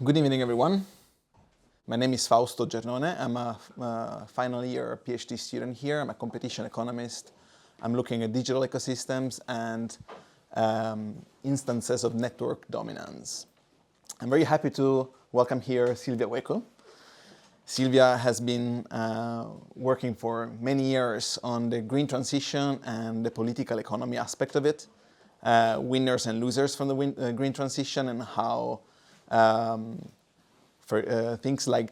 Good evening, everyone. My name is Fausto Giannone. I'm a final year PhD student here. I'm a competition economist. I'm looking at digital ecosystems and instances of network dominance. I'm very happy to welcome here Silvia Hueco. Silvia has been working for many years on the green transition and the political economy aspect of it, winners and losers from the green transition, and how for things like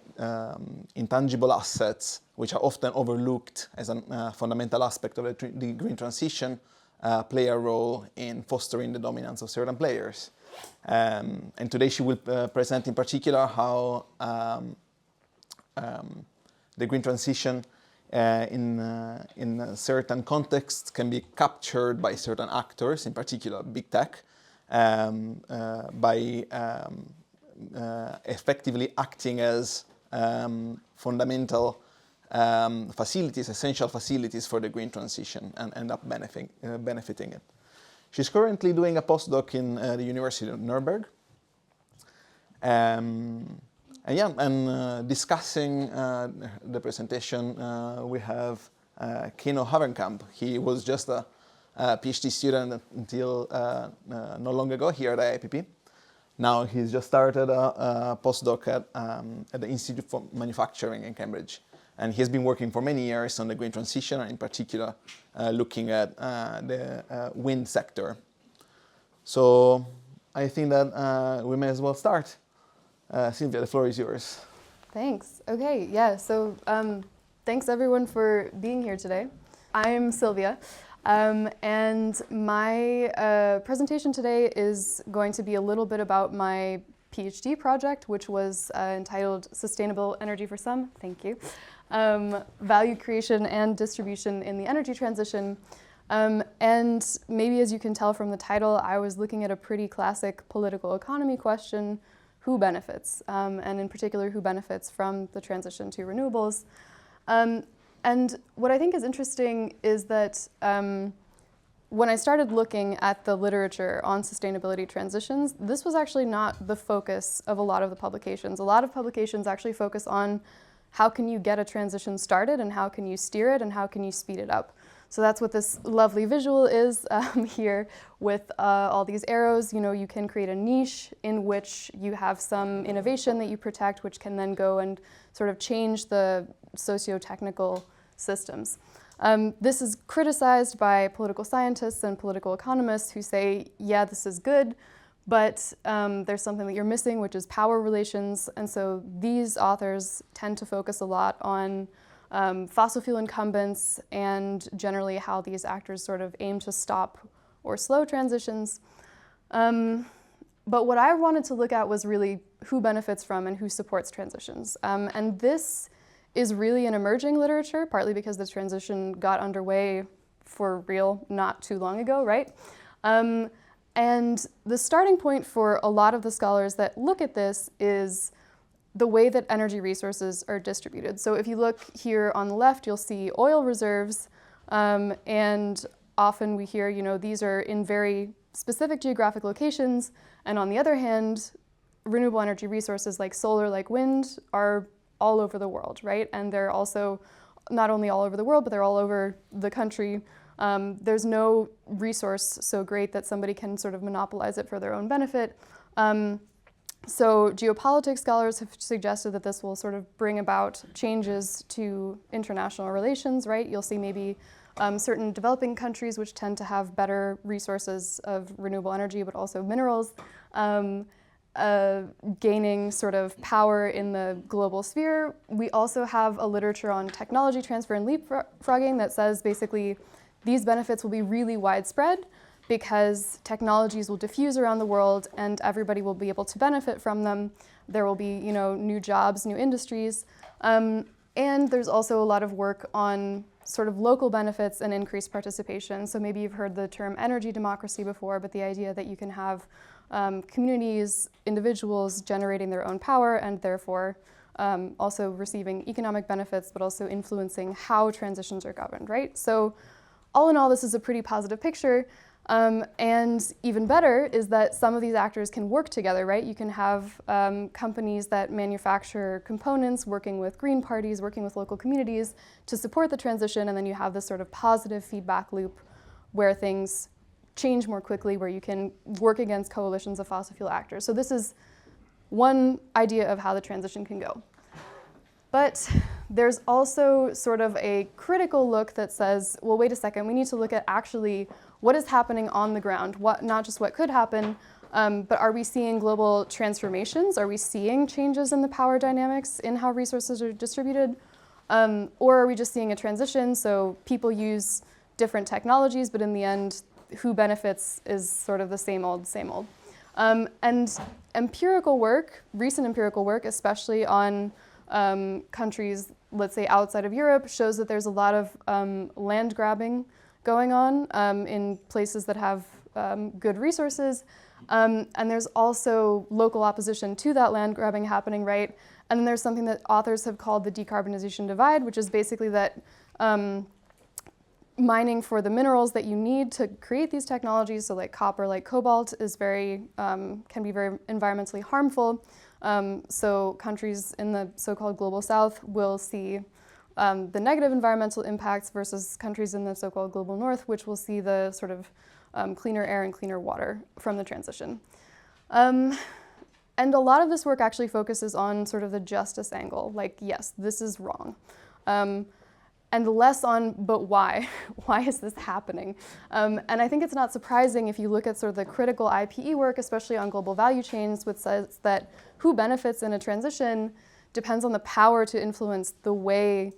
intangible assets, which are often overlooked as a fundamental aspect of the green transition, play a role in fostering the dominance of certain players. And today she will present in particular how the green transition in certain contexts can be captured by certain actors, in particular big tech, by effectively acting as fundamental facilities, essential facilities for the green transition, and end up benefiting it. She's currently doing a postdoc in the University of Nuremberg. Discussing the presentation, we have Keno Havenkamp. He was just a PhD student until not long ago here at IIPP. Now he's just started a postdoc at the Institute for Manufacturing in Cambridge. And he's been working for many years on the green transition, and in particular looking at the wind sector. So I think that we may as well start. Silvia, the floor is yours. Thanks. Okay, yeah, so thanks everyone for being here today. I'm Silvia, and my presentation today is going to be a little bit about my PhD project, which was entitled Sustainable Energy for Some, thank you, Value Creation and Distribution in the Energy Transition. And maybe as you can tell from the title, I was looking at a pretty classic political economy question: who benefits, and in particular, who benefits from the transition to renewables. And what I think is interesting is that when I started looking at the literature on sustainability transitions, this was actually not the focus of a lot of the publications. A lot of publications actually focus on how can you get a transition started, and how can you steer it, and how can you speed it up. So that's what this lovely visual is here with all these arrows. You know, you can create a niche in which you have some innovation that you protect, which can then go and sort of change the socio-technical systems. This is criticized by political scientists and political economists who say, yeah, this is good, but there's something that you're missing, which is power relations. And so these authors tend to focus a lot on fossil fuel incumbents and generally how these actors sort of aim to stop or slow transitions. But what I wanted to look at was really who benefits from and who supports transitions. And this is really an emerging literature, partly because the transition got underway for real not too long ago, right? And the starting point for a lot of the scholars that look at this is the way that energy resources are distributed. So if you look here on the left, you'll see oil reserves, and often we hear, you know, these are in very specific geographic locations, and on the other hand, renewable energy resources like solar, like wind, are all over the world, right? And they're also not only all over the world, but they're all over the country. There's no resource so great that somebody can sort of monopolize it for their own benefit. So geopolitics scholars have suggested that this will sort of bring about changes to international relations, right? You'll see maybe certain developing countries which tend to have better resources of renewable energy, but also minerals, gaining sort of power in the global sphere. We also have a literature on technology transfer and leapfrogging that says basically these benefits will be really widespread, because technologies will diffuse around the world and everybody will be able to benefit from them. There will be, you know, new jobs, new industries. And there's also a lot of work on sort of local benefits and increased participation. So maybe you've heard the term energy democracy before, but the idea that you can have communities, individuals generating their own power and therefore also receiving economic benefits, but also influencing how transitions are governed, right? So all in all, this is a pretty positive picture. And even better is that some of these actors can work together, right? You can have companies that manufacture components working with green parties, working with local communities to support the transition, and then you have this sort of positive feedback loop where things change more quickly, where you can work against coalitions of fossil fuel actors. So this is one idea of how the transition can go. But there's also sort of a critical look that says, well, wait a second, we need to look at actually what is happening on the ground, not just what could happen, but are we seeing global transformations? Are we seeing changes in the power dynamics in how resources are distributed? Or are we just seeing a transition? So people use different technologies, but in the end, who benefits is sort of the same old, same old. And empirical work, recent empirical work, especially on countries, let's say outside of Europe, shows that there's a lot of land grabbing going on in places that have good resources. And there's also local opposition to that land grabbing happening, right? And then there's something that authors have called the decarbonization divide, which is basically that mining for the minerals that you need to create these technologies, so like copper, like cobalt, is can be very environmentally harmful. So countries in the so-called global south will see the negative environmental impacts versus countries in the so-called global north, which will see the sort of cleaner air and cleaner water from the transition. And a lot of this work actually focuses on sort of the justice angle, like, yes, this is wrong. And less on, but why? Why is this happening? And I think it's not surprising if you look at sort of the critical IPE work, especially on global value chains, which says that who benefits in a transition depends on the power to influence the way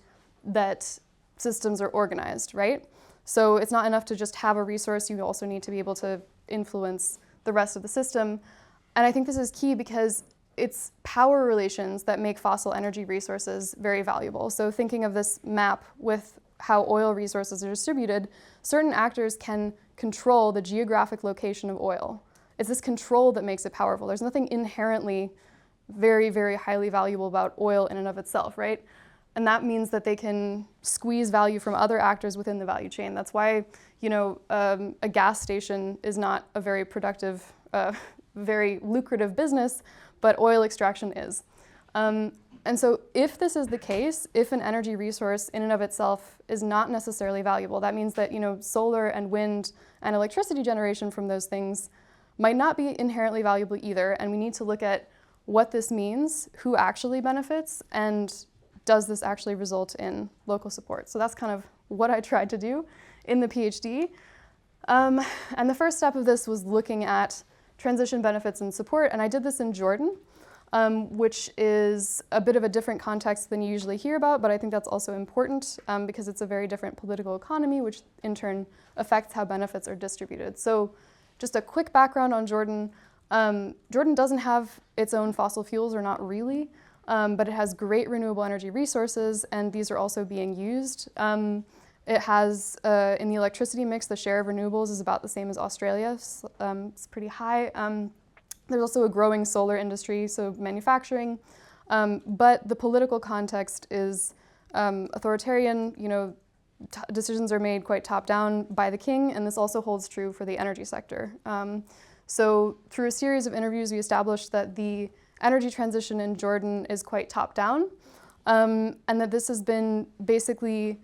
that systems are organized, right? So it's not enough to just have a resource, you also need to be able to influence the rest of the system. And I think this is key because it's power relations that make fossil energy resources very valuable. So thinking of this map with how oil resources are distributed, certain actors can control the geographic location of oil. It's this control that makes it powerful. There's nothing inherently very, very highly valuable about oil in and of itself, right? And that means that they can squeeze value from other actors within the value chain. That's why, a gas station is not a very productive, very lucrative business, but oil extraction is. And so if this is the case, if an energy resource in and of itself is not necessarily valuable, that means that solar and wind and electricity generation from those things might not be inherently valuable either, and we need to look at what this means, who actually benefits, and does this actually result in local support? So that's kind of what I tried to do in the PhD. And the first step of this was looking at transition benefits and support, and I did this in Jordan, which is a bit of a different context than you usually hear about, but I think that's also important because it's a very different political economy, which in turn affects how benefits are distributed. So just a quick background on Jordan. Jordan doesn't have its own fossil fuels, or not really, but it has great renewable energy resources, and these are also being used. It has, in the electricity mix, the share of renewables is about the same as Australia. It's pretty high. There's also a growing solar industry, so manufacturing. But the political context is authoritarian. Decisions are made quite top-down by the king, and this also holds true for the energy sector. So through a series of interviews, we established that the energy transition in Jordan is quite top-down, and that this has been basically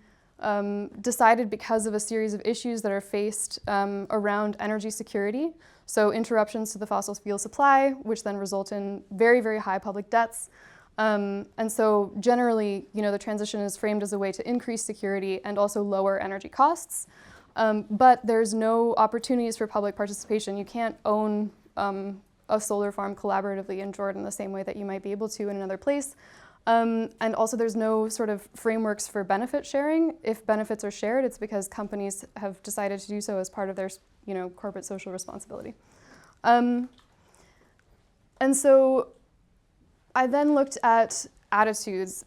decided because of a series of issues that are faced around energy security. So interruptions to the fossil fuel supply, which then result in very, very high public debts. And so generally, the transition is framed as a way to increase security and also lower energy costs. But there's no opportunities for public participation. You can't own a solar farm collaboratively in Jordan the same way that you might be able to in another place. And also there's no sort of frameworks for benefit sharing. If benefits are shared, it's because companies have decided to do so as part of their corporate social responsibility. And so I then looked at attitudes.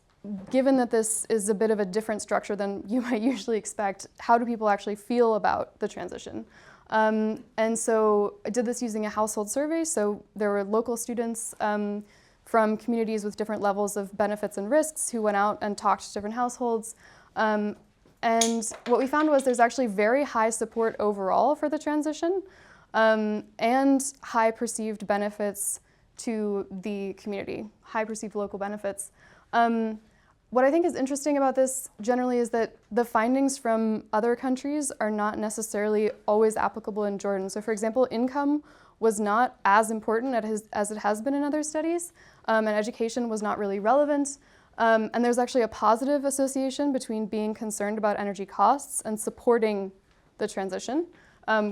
Given that this is a bit of a different structure than you might usually expect, how do people actually feel about the transition? And so I did this using a household survey. So there were local students from communities with different levels of benefits and risks who went out and talked to different households. And And what we found was there's actually very high support overall for the transition, and high perceived benefits to the community, high perceived local benefits. What I think is interesting about this generally is that the findings from other countries are not necessarily always applicable in Jordan. So for example, income was not as important as it has been in other studies, and education was not really relevant. And there's actually a positive association between being concerned about energy costs and supporting the transition,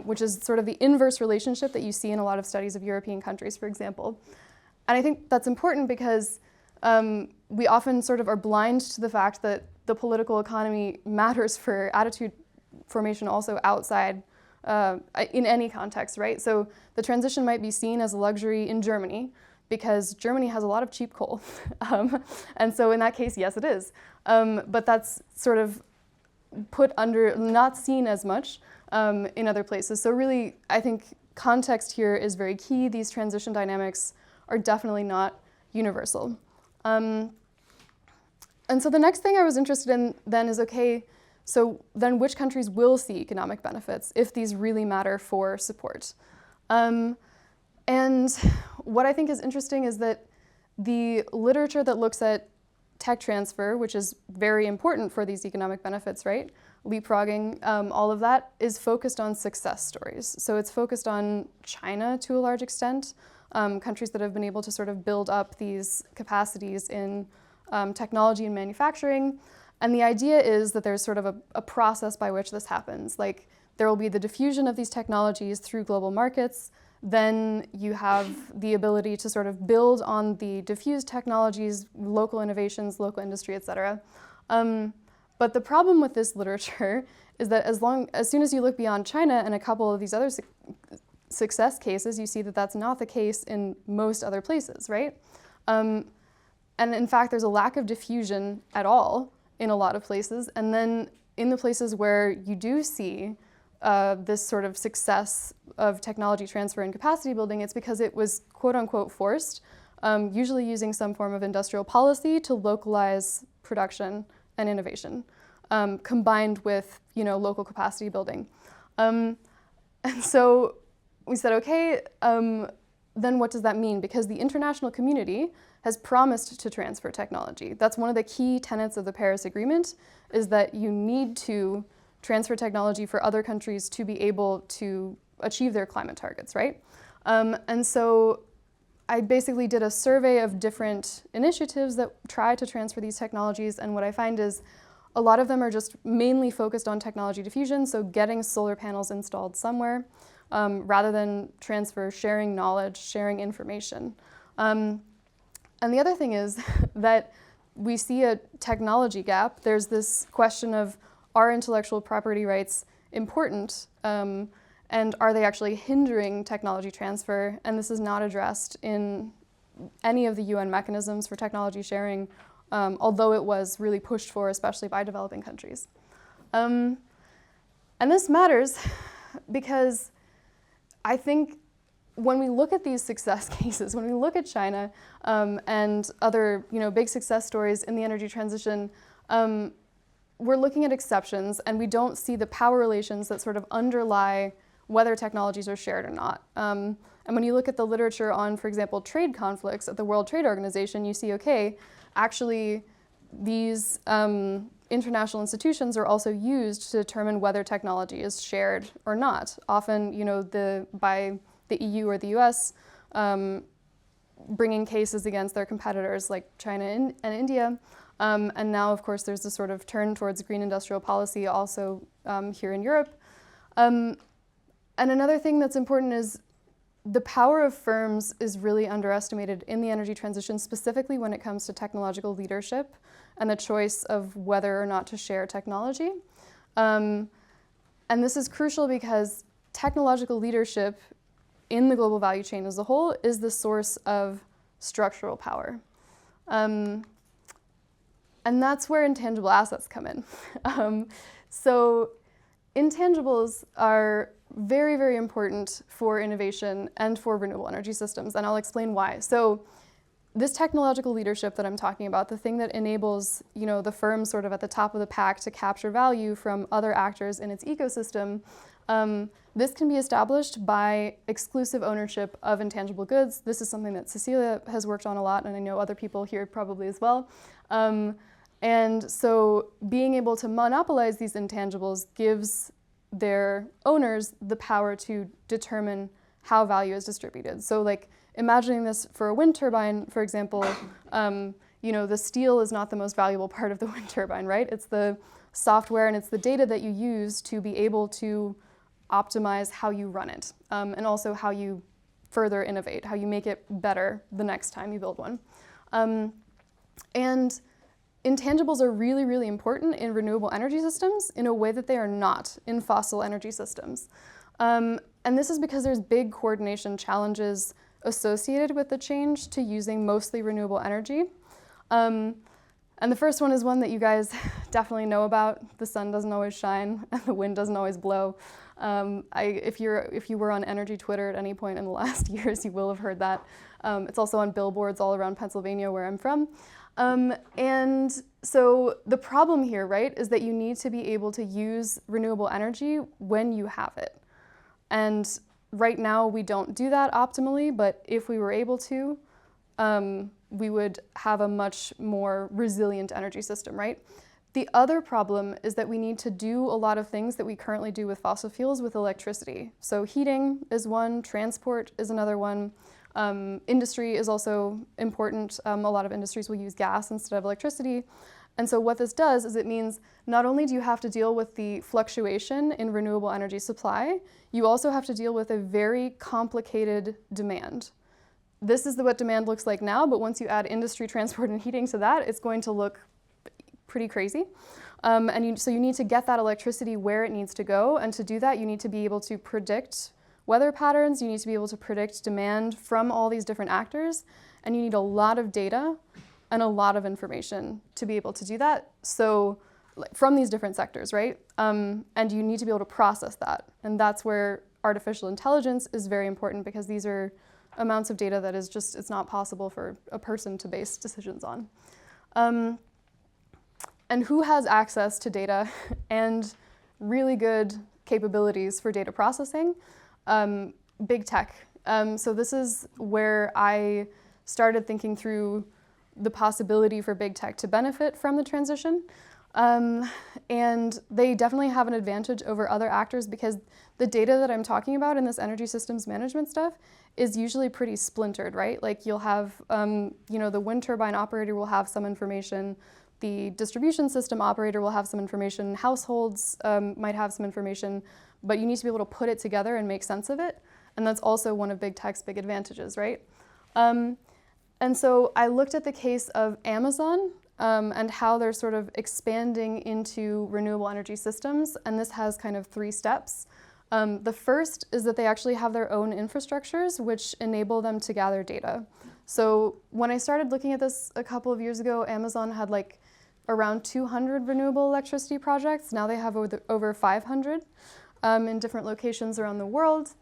which is sort of the inverse relationship that you see in a lot of studies of European countries, for example. And I think that's important because we often sort of are blind to the fact that the political economy matters for attitude formation also outside, in any context, right? So the transition might be seen as a luxury in Germany because Germany has a lot of cheap coal. And so in that case, yes, it is. But that's sort of put under, not seen as much in other places. So really, I think context here is very key. These transition dynamics are definitely not universal. And so the next thing I was interested in then is, okay, so then which countries will see economic benefits if these really matter for support? And what I think is interesting is that the literature that looks at tech transfer, which is very important for these economic benefits, right? Leapfrogging, all of that is focused on success stories. So it's focused on China to a large extent, countries that have been able to sort of build up these capacities in technology and manufacturing. And the idea is that there's sort of a process by which this happens. Like there will be the diffusion of these technologies through global markets. Then you have the ability to sort of build on the diffused technologies, local innovations, local industry, et cetera. But the problem with this literature is that as soon as you look beyond China and a couple of these other success cases, you see that that's not the case in most other places, right? And in fact, there's a lack of diffusion at all in a lot of places. And then in the places where you do see this sort of success of technology transfer and capacity building, it's because it was quote unquote forced, usually using some form of industrial policy to localize production and innovation, combined with local capacity building. And so we said, okay, then what does that mean? Because the international community has promised to transfer technology. That's one of the key tenets of the Paris Agreement, is that you need to transfer technology for other countries to be able to achieve their climate targets, right? And so I basically did a survey of different initiatives that try to transfer these technologies, and what I find is a lot of them are just mainly focused on technology diffusion, so getting solar panels installed somewhere, rather than transfer, sharing knowledge, sharing information. And the other thing is that we see a technology gap. There's this question of, are intellectual property rights important, and are they actually hindering technology transfer? And this is not addressed in any of the UN mechanisms for technology sharing, although it was really pushed for, especially by developing countries. And this matters because I think when we look at these success cases, when we look at China and other big success stories in the energy transition, we're looking at exceptions, and we don't see the power relations that sort of underlie whether technologies are shared or not. And when you look at the literature on, for example, trade conflicts at the World Trade Organization, you see, okay, actually these international institutions are also used to determine whether technology is shared or not. Often, by the EU or the US bringing cases against their competitors like China and India. And now, of course, there's this sort of turn towards green industrial policy also here in Europe. And another thing that's important is the power of firms is really underestimated in the energy transition, specifically when it comes to technological leadership and the choice of whether or not to share technology. And this is crucial because technological leadership in the global value chain as a whole is the source of structural power. And that's where intangible assets come in. So intangibles are very, very important for innovation and for renewable energy systems, and I'll explain why. So this technological leadership that I'm talking about, the thing that enables, the firm sort of at the top of the pack to capture value from other actors in its ecosystem, this can be established by exclusive ownership of intangible goods. This is something that Cecilia has worked on a lot, and I know other people here probably as well. And so being able to monopolize these intangibles gives their owners the power to determine how value is distributed. So like imagining this for a wind turbine, for example, the steel is not the most valuable part of the wind turbine, right? It's the software and it's the data that you use to be able to optimize how you run it, and also how you further innovate, how you make it better the next time you build one. And intangibles are really, really important in renewable energy systems in a way that they are not in fossil energy systems. And this is because there's big coordination challenges associated with the change to using mostly renewable energy. And the first one is one that you guys definitely know about. The sun doesn't always shine and the wind doesn't always blow. If you were on energy Twitter at any point in the last years, you will have heard that. It's also on billboards all around Pennsylvania, where I'm from. And so the problem here, right, is that you need to be able to use renewable energy when you have it. And right now we don't do that optimally, but if we were able to, we would have a much more resilient energy system, right? The other problem is that we need to do a lot of things that we currently do with fossil fuels with electricity. So heating is one, transport is another one. Industry is also important. A lot of industries will use gas instead of electricity. And so what this does is it means not only do you have to deal with the fluctuation in renewable energy supply, you also have to deal with a very complicated demand. This is what demand looks like now, but once you add industry, transport, and heating to that, it's going to look pretty crazy. So you need to get that electricity where it needs to go, and to do that, you need to be able to predict weather patterns, you need to be able to predict demand from all these different actors, and you need a lot of data and a lot of information to be able to do that. So from these different sectors, right? And you need to be able to process that. And that's where artificial intelligence is very important, because these are amounts of data that is just, it's not possible for a person to base decisions on. And who has access to data and really good capabilities for data processing? Big tech. So this is where I started thinking through the possibility for big tech to benefit from the transition. And they definitely have an advantage over other actors, because the data that I'm talking about in this energy systems management stuff is usually pretty splintered, right? Like you'll have, the wind turbine operator will have some information, the distribution system operator will have some information, households might have some information, but you need to be able to put it together and make sense of it. And that's also one of big tech's big advantages, right? And so I looked at the case of Amazon and how they're sort of expanding into renewable energy systems. And this has kind of 3 steps. The first is that they actually have their own infrastructures, which enable them to gather data. So when I started looking at this a couple of years ago, Amazon had like around 200 renewable electricity projects. Now they have over 500 in different locations around the world.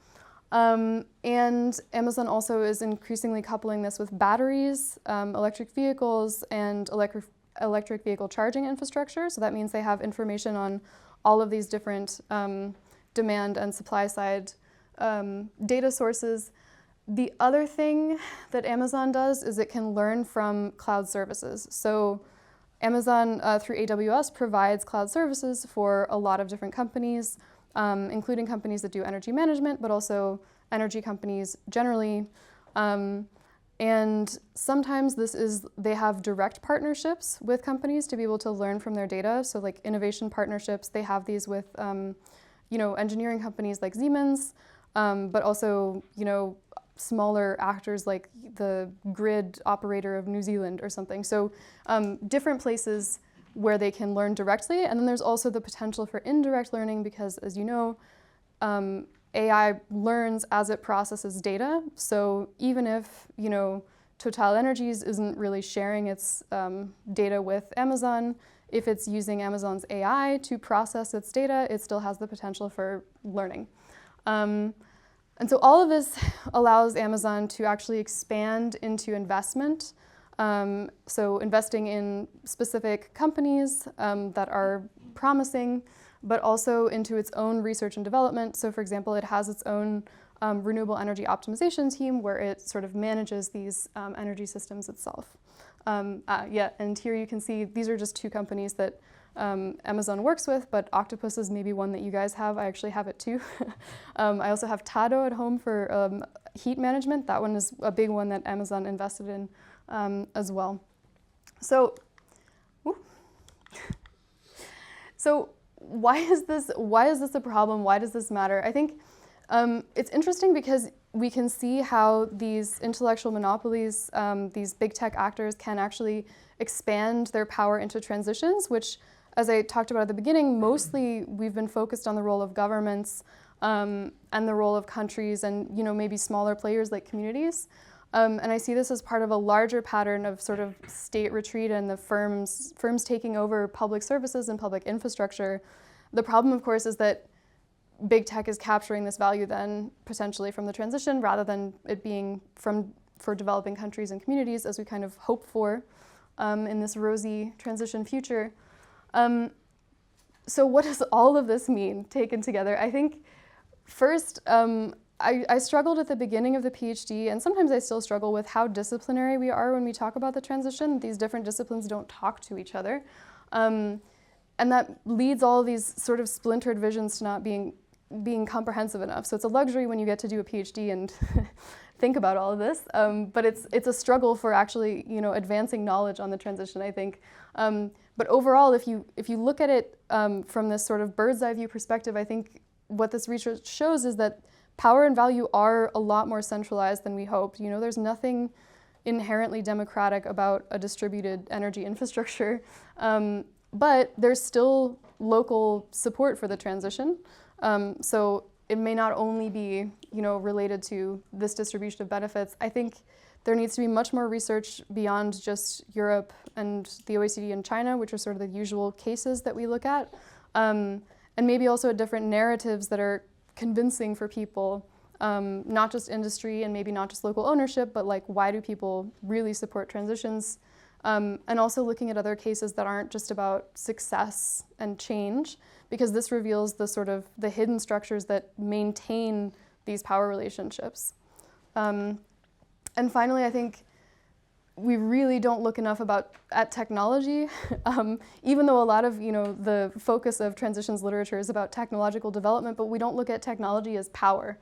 And Amazon also is increasingly coupling this with batteries, electric vehicles, and electric vehicle charging infrastructure. So that means they have information on all of these different demand and supply side data sources. The other thing that Amazon does is it can learn from cloud services. So Amazon, through AWS, provides cloud services for a lot of different companies, including companies that do energy management, but also energy companies generally. And sometimes they have direct partnerships with companies to be able to learn from their data. So like innovation partnerships, they have these with engineering companies like Siemens, but also, smaller actors like the grid operator of New Zealand or something. So different places where they can learn directly. And then there's also the potential for indirect learning, because as you know, AI learns as it processes data. So even if, TotalEnergies isn't really sharing its data with Amazon, if it's using Amazon's AI to process its data, it still has the potential for learning. And so all of this allows Amazon to actually expand into investment. So investing in specific companies that are promising, but also into its own research and development. So for example, it has its own renewable energy optimization team where it sort of manages these energy systems itself. And here you can see these are just two companies that Amazon works with, but Octopus is maybe one that you guys have. I actually have it too. I also have Tado at home for heat management. That one is a big one that Amazon invested in as well. So, so why is this a problem? Why does this matter? I think it's interesting because we can see how these intellectual monopolies, these big tech actors can actually expand their power into transitions, which, as I talked about at the beginning, mostly we've been focused on the role of governments and the role of countries and maybe smaller players like communities. And I see this as part of a larger pattern of sort of state retreat and the firms taking over public services and public infrastructure. The problem, of course, is that big tech is capturing this value then potentially from the transition rather than it being for developing countries and communities as we kind of hope for in this rosy transition future. So what does all of this mean taken together? I think first, I struggled at the beginning of the PhD, and sometimes I still struggle with how disciplinary we are when we talk about the transition. These different disciplines don't talk to each other. And that leads all of these sort of splintered visions to not being comprehensive enough. So it's a luxury when you get to do a PhD and think about all of this, but it's a struggle for actually advancing knowledge on the transition, I think. But overall, if you look at it from this sort of bird's eye view perspective, I think what this research shows is that power and value are a lot more centralized than we hoped. There's nothing inherently democratic about a distributed energy infrastructure, but there's still local support for the transition. So it may not only be, related to this distribution of benefits. I think there needs to be much more research beyond just Europe and the OECD and China, which are sort of the usual cases that we look at, and maybe also different narratives that are convincing for people, not just industry and maybe not just local ownership, but like why do people really support transitions? And also looking at other cases that aren't just about success and change, because this reveals the sort of the hidden structures that maintain these power relationships. And finally, I think we really don't look enough at technology, even though a lot of the focus of transitions literature is about technological development, but we don't look at technology as power.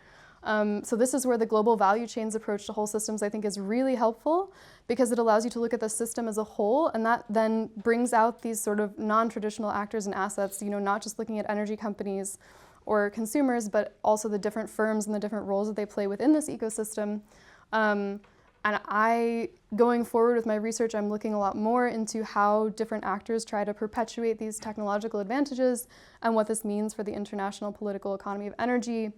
So this is where the global value chains approach to whole systems I think is really helpful, because it allows you to look at the system as a whole, and that then brings out these sort of non-traditional actors and assets, not just looking at energy companies or consumers, but also the different firms and the different roles that they play within this ecosystem. And going forward with my research, I'm looking a lot more into how different actors try to perpetuate these technological advantages and what this means for the international political economy of energy.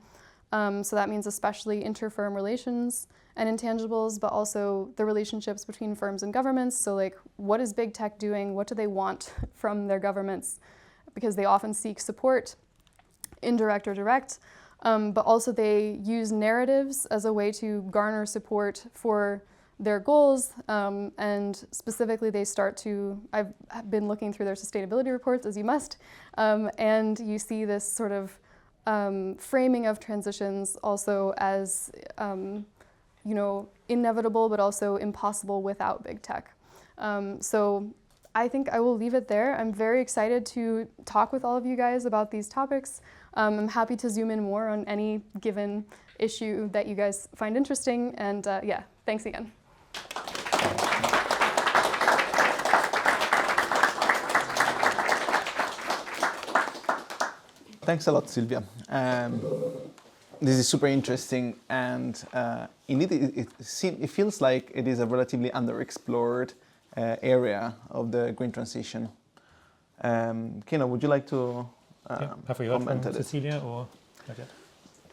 So that means especially inter-firm relations and intangibles, but also the relationships between firms and governments. So like, what is big tech doing? What do they want from their governments? Because they often seek support, indirect or direct, but also they use narratives as a way to garner support for their goals. And specifically, I've been looking through their sustainability reports, as you must, and you see this sort of framing of transitions also as inevitable, but also impossible without big tech. So I think I will leave it there. I'm very excited to talk with all of you guys about these topics. I'm happy to zoom in more on any given issue that you guys find interesting. And thanks again. Thanks a lot, Sylvia. This is super interesting, and indeed it feels like it is a relatively underexplored area of the green transition. Kino, would you like to have we heard comment from on it? Cecilia or not yet?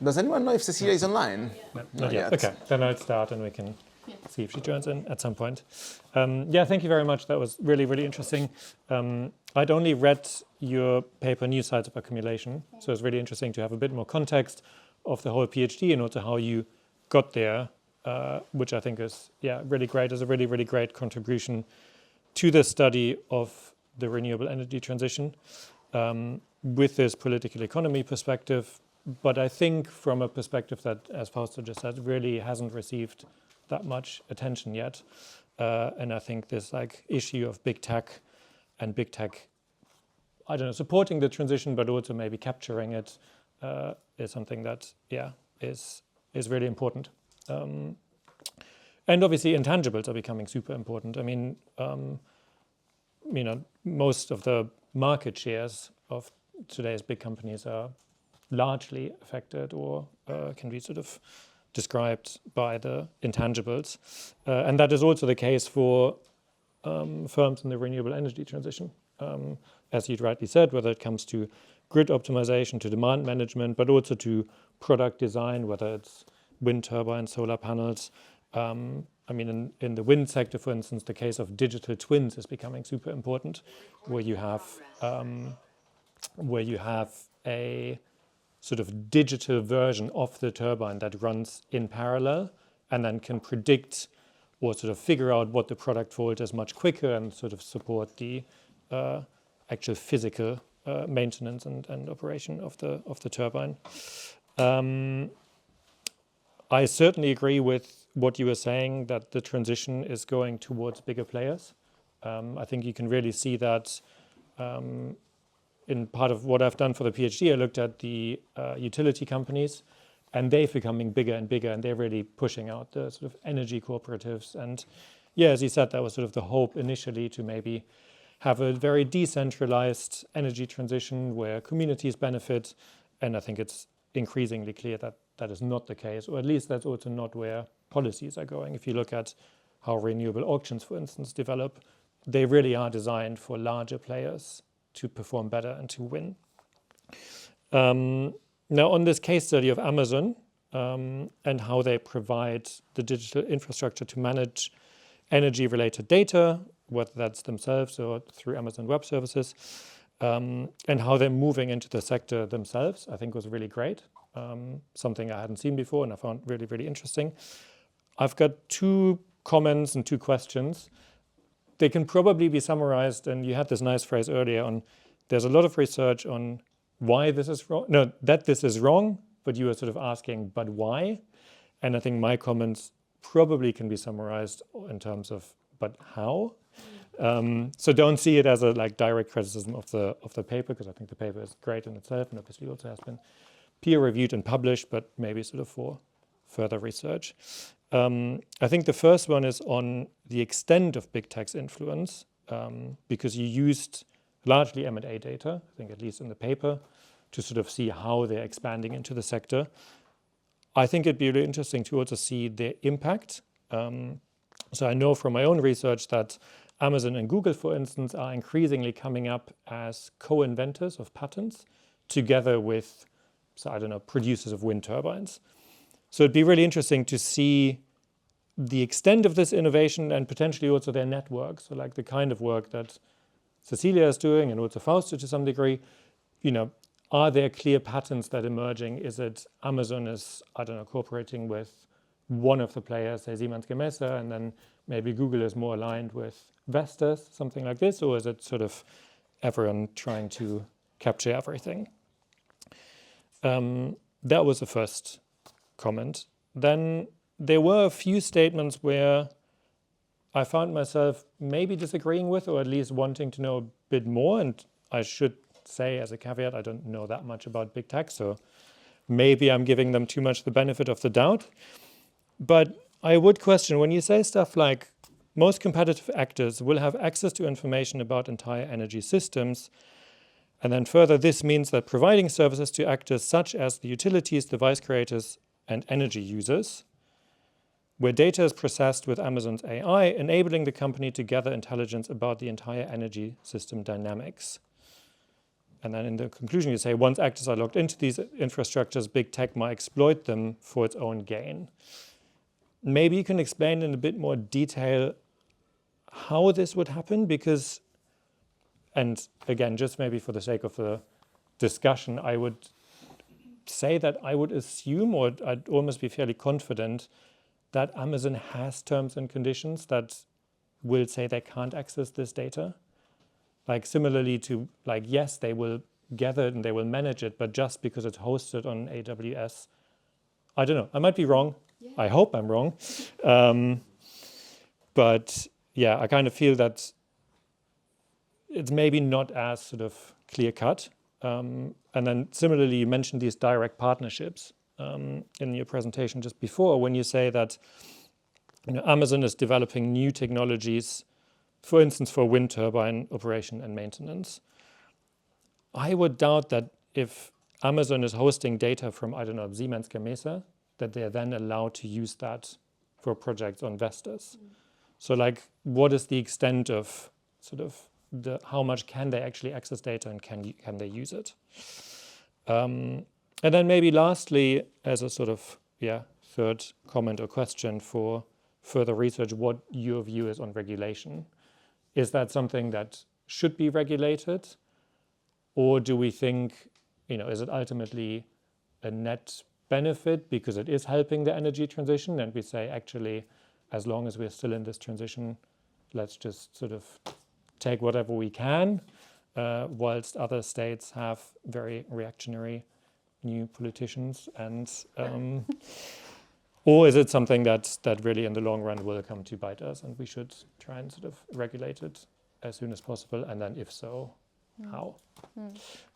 Does anyone know if Cecilia is online? No, not yet. Okay, then I'll start and we can see if she joins in at some point. Thank you very much. That was really, really interesting. I'd only read your paper, New Sites of Accumulation, so it's really interesting to have a bit more context of the whole PhD and also how you got there, which I think is really great, is a really, really great contribution to the study of the renewable energy transition with this political economy perspective. But I think from a perspective that, as Fausto just said, really hasn't received that much attention yet. And I think this issue of big tech and big tech, I don't know, supporting the transition, but also maybe capturing it is something that, is really important. And obviously intangibles are becoming super important. I mean, most of the market shares of today's big companies are largely affected or can be sort of described by the intangibles. And that is also the case for firms in the renewable energy transition. As you rightly said, whether it comes to grid optimization, to demand management, but also to product design, whether it's wind turbines, solar panels. I mean, in the wind sector, for instance, the case of digital twins is becoming super important, where you have a sort of digital version of the turbine that runs in parallel and then can predict or sort of figure out what the product fault is much quicker and sort of support the actual physical maintenance and operation of the turbine. I certainly agree with what you were saying, that the transition is going towards bigger players. I think you can really see that in part of what I've done for the PhD. I looked at the utility companies, and they're becoming bigger and bigger, and they're really pushing out the sort of energy cooperatives. And as you said, that was sort of the hope initially, to maybe have a very decentralized energy transition where communities benefit. And I think it's increasingly clear that that is not the case, or at least that's also not where policies are going. If you look at how renewable auctions, for instance, develop, they really are designed for larger players to perform better and to win. Now, on this case study of Amazon and how they provide the digital infrastructure to manage energy-related data, whether that's themselves or through Amazon Web Services, and how they're moving into the sector themselves, I think was really great. Something I hadn't seen before and I found really, really interesting. I've got 2 comments and 2 questions. They can probably be summarized, and you had this nice phrase earlier on, there's a lot of research on why this is wrong, no, that this is wrong, but you were sort of asking, but why? And I think my comments probably can be summarized in terms of, but how? So don't see it as a direct criticism of the paper, because I think the paper is great in itself and obviously also has been peer-reviewed and published, but maybe sort of for further research. I think the first one is on the extent of big tech's influence, because you used largely M&A data, I think at least in the paper, to sort of see how they're expanding into the sector. I think it'd be really interesting to also see their impact. So I know from my own research that Amazon and Google, for instance, are increasingly coming up as co-inventors of patents together with, so I don't know, producers of wind turbines. So it'd be really interesting to see the extent of this innovation and potentially also their network. So the kind of work that Cecilia is doing and also Fausto to some degree, are there clear patterns that are emerging? Is it Amazon is, I don't know, cooperating with one of the players, say Siemens Gamesa, and then maybe Google is more aligned with Vestas, something like this? Or is it sort of everyone trying to capture everything? That was the first comment. Then there were a few statements where I found myself maybe disagreeing with, or at least wanting to know a bit more. And I should say as a caveat, I don't know that much about big tech, so maybe I'm giving them too much the benefit of the doubt. But I would question, when you say stuff like most competitive actors will have access to information about entire energy systems, and then further, this means that providing services to actors such as the utilities, device creators, and energy users, where data is processed with Amazon's AI, enabling the company to gather intelligence about the entire energy system dynamics. And then in the conclusion, you say, once actors are logged into these infrastructures, big tech might exploit them for its own gain. Maybe you can explain in a bit more detail how this would happen, because, and again, just maybe for the sake of the discussion, I would say that I would assume, or I'd almost be fairly confident, that Amazon has terms and conditions that will say they can't access this data. Like similarly to, like, yes, they will gather it and they will manage it, but just because it's hosted on AWS, I don't know, I might be wrong. Yeah. I hope I'm wrong. But yeah, I kind of feel that it's maybe not as sort of clear cut. And then similarly, you mentioned these direct partnerships in your presentation just before, when you say that Amazon is developing new technologies, for instance, for wind turbine operation and maintenance. I would doubt that if Amazon is hosting data from, I don't know, Siemens Gamesa, that they're then allowed to use that for projects on Vestas. So like, what is the extent of sort of how much can they actually access data and can they use it? And then maybe lastly, as a sort of, third comment or question for further research, what your view is on regulation. Is that something that should be regulated? Or do we think, is it ultimately a net benefit because it is helping the energy transition? And we say, actually, as long as we're still in this transition, let's just sort of take whatever we can, whilst other states have very reactionary new politicians. And or is it something that really in the long run will come to bite us and we should try and sort of regulate it as soon as possible? And then if so, how?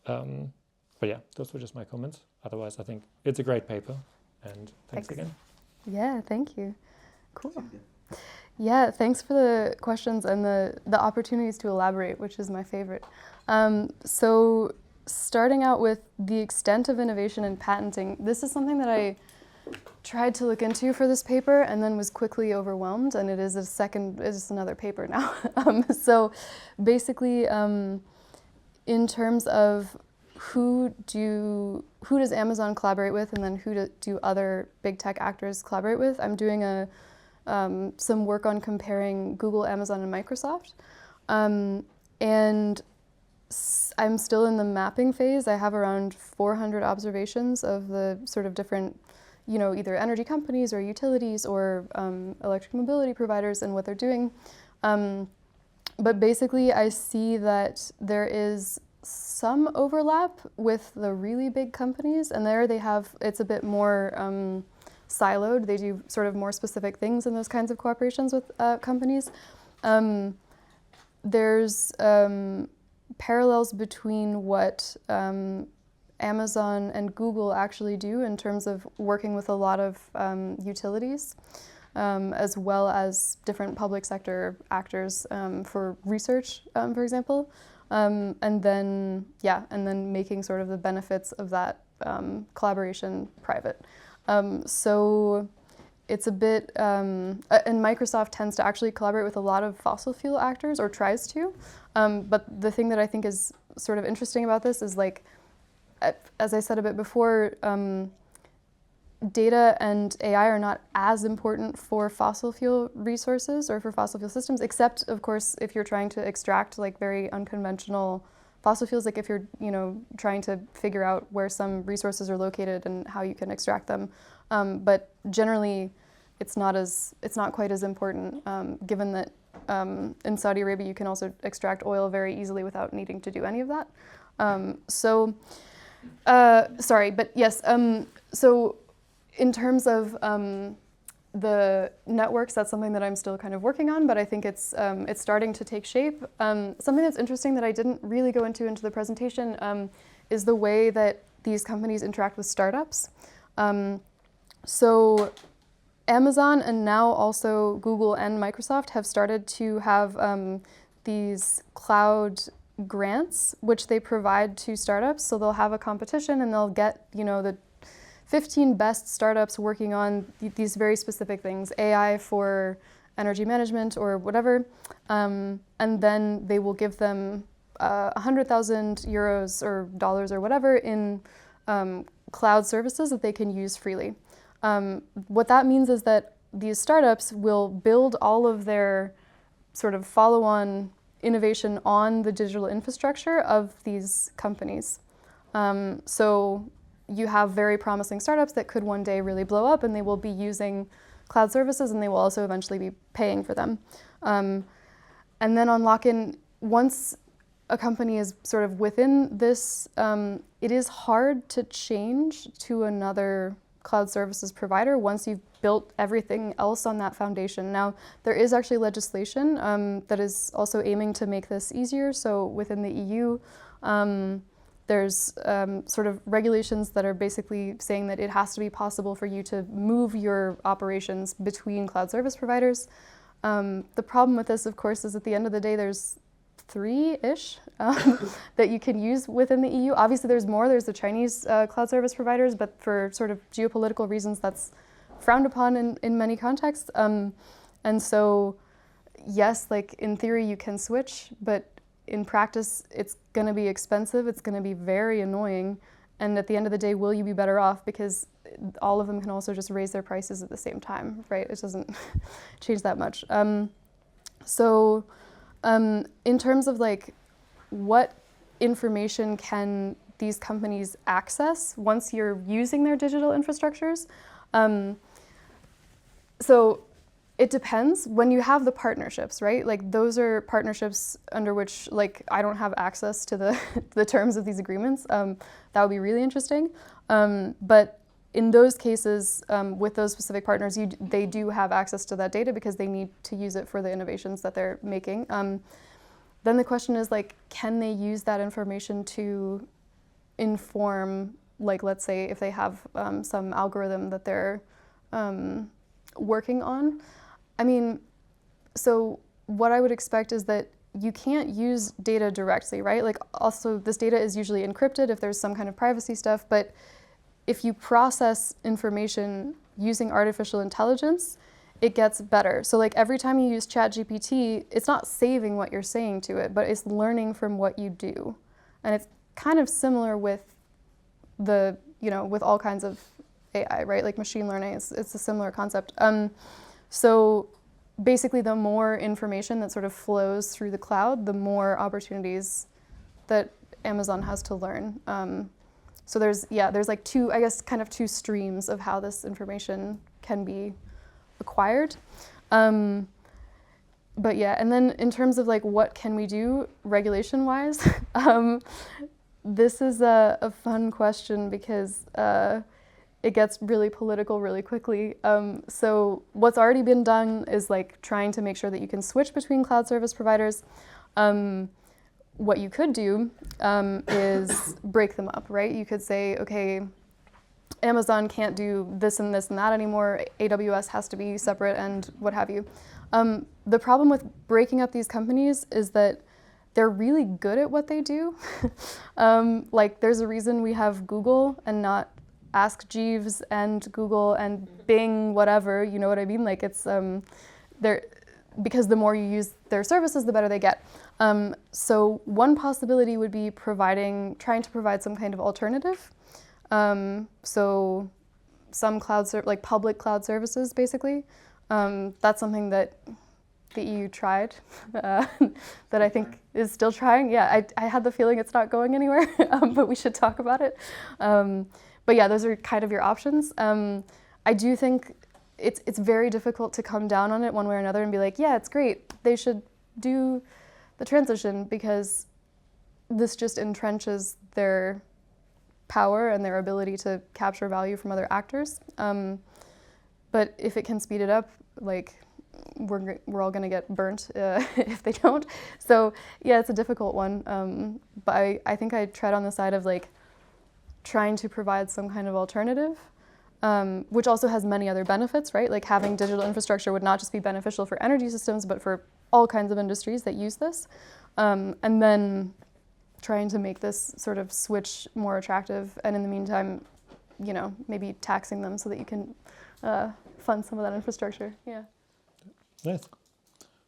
But yeah, those were just my comments. Otherwise, I think it's a great paper. And thanks again. Yeah, thank you. Cool. Yeah, thanks for the questions and the opportunities to elaborate, which is my favorite. So starting out with the extent of innovation and patenting, this is something that I tried to look into for this paper and then was quickly overwhelmed, and it is another paper now. So basically, in terms of who does Amazon collaborate with, and then who do other big tech actors collaborate with, I'm doing some work on comparing Google, Amazon, and Microsoft. And I'm still in the mapping phase. I have around 400 observations of the sort of different, either energy companies or utilities or electric mobility providers and what they're doing. But basically, I see that there is some overlap with the really big companies, and there it's a bit more siloed. They do sort of more specific things in those kinds of cooperations with companies. There's parallels between what Amazon and Google actually do in terms of working with a lot of utilities, as well as different public sector actors for research, for example, and then making sort of the benefits of that collaboration private. So it's a bit, and Microsoft tends to actually collaborate with a lot of fossil fuel actors, or tries to. But the thing that I think is sort of interesting about this is, like, as I said a bit before, data and AI are not as important for fossil fuel resources or for fossil fuel systems, except, of course, if you're trying to extract like very unconventional fossil fuels, like if you're trying to figure out where some resources are located and how you can extract them. But generally, it's not quite as important, given that in Saudi Arabia you can also extract oil very easily without needing to do any of that. Sorry, but yes. So in terms of the networks, that's something that I'm still kind of working on, but I think it's starting to take shape. Something that's interesting that I didn't really go into the presentation is the way that these companies interact with startups. So Amazon and now also Google and Microsoft have started to have these cloud grants, which they provide to startups. So they'll have a competition and they'll get, the 15 best startups working on these very specific things, AI for energy management or whatever, and then they will give them 100,000 euros or dollars or whatever in cloud services that they can use freely. What that means is that these startups will build all of their sort of follow-on innovation on the digital infrastructure of these companies. So you have very promising startups that could one day really blow up, and they will be using cloud services, and they will also eventually be paying for them. And then on lock-in, once a company is sort of within this, it is hard to change to another cloud services provider once you've built everything else on that foundation. Now, there is actually legislation that is also aiming to make this easier. So within the EU, there's sort of regulations that are basically saying that it has to be possible for you to move your operations between cloud service providers. The problem with this, of course, is at the end of the day, there's 3-ish that you can use within the EU. Obviously, there's more. There's the Chinese cloud service providers, but for sort of geopolitical reasons, that's frowned upon in many contexts. And so, yes, like in theory, you can switch, but in practice, it's going to be expensive. It's going to be very annoying. And at the end of the day, will you be better off? Because all of them can also just raise their prices at the same time, right? It doesn't change that much. In terms of like what information can these companies access once you're using their digital infrastructures, so it depends. When you have the partnerships, right? Like those are partnerships under which like I don't have access to the terms of these agreements. That would be really interesting. But in those cases, with those specific partners, they do have access to that data because they need to use it for the innovations that they're making. Then the question is like, can they use that information to inform, like let's say if they have some algorithm that they're working on? I mean, so what I would expect is that you can't use data directly, right? Like also this data is usually encrypted if there's some kind of privacy stuff, but if you process information using artificial intelligence, it gets better. So like every time you use ChatGPT, it's not saving what you're saying to it, but it's learning from what you do. And it's kind of similar with with all kinds of AI, right? Like machine learning, it's a similar concept. So basically the more information that sort of flows through the cloud, the more opportunities that Amazon has to learn. So there's like two streams of how this information can be acquired. But yeah, and then in terms of like what can we do regulation-wise, this is a fun question because it gets really political really quickly. So what's already been done is like trying to make sure that you can switch between cloud service providers. What you could do is break them up, right? You could say, okay, Amazon can't do this and this and that anymore. AWS has to be separate and what have you. The problem with breaking up these companies is that they're really good at what they do. Like there's a reason we have Google and not Ask Jeeves and Google and Bing, whatever, you know what I mean? Like it's, because the more you use their services, the better they get. So one possibility would be trying to provide some kind of alternative. So some like public cloud services, basically. That's something that the EU tried, that I think is still trying. Yeah, I had the feeling it's not going anywhere, but we should talk about it. But yeah, those are kind of your options. I do think it's very difficult to come down on it one way or another and be like, yeah, it's great. They should do the transition because this just entrenches their power and their ability to capture value from other actors. But if it can speed it up, like we're all gonna get burnt if they don't. So yeah, it's a difficult one. But I think I tread on the side of like trying to provide some kind of alternative, which also has many other benefits, right? Like having digital infrastructure would not just be beneficial for energy systems, but for all kinds of industries that use this. And then trying to make this sort of switch more attractive. And in the meantime, maybe taxing them so that you can fund some of that infrastructure. Yeah. Nice.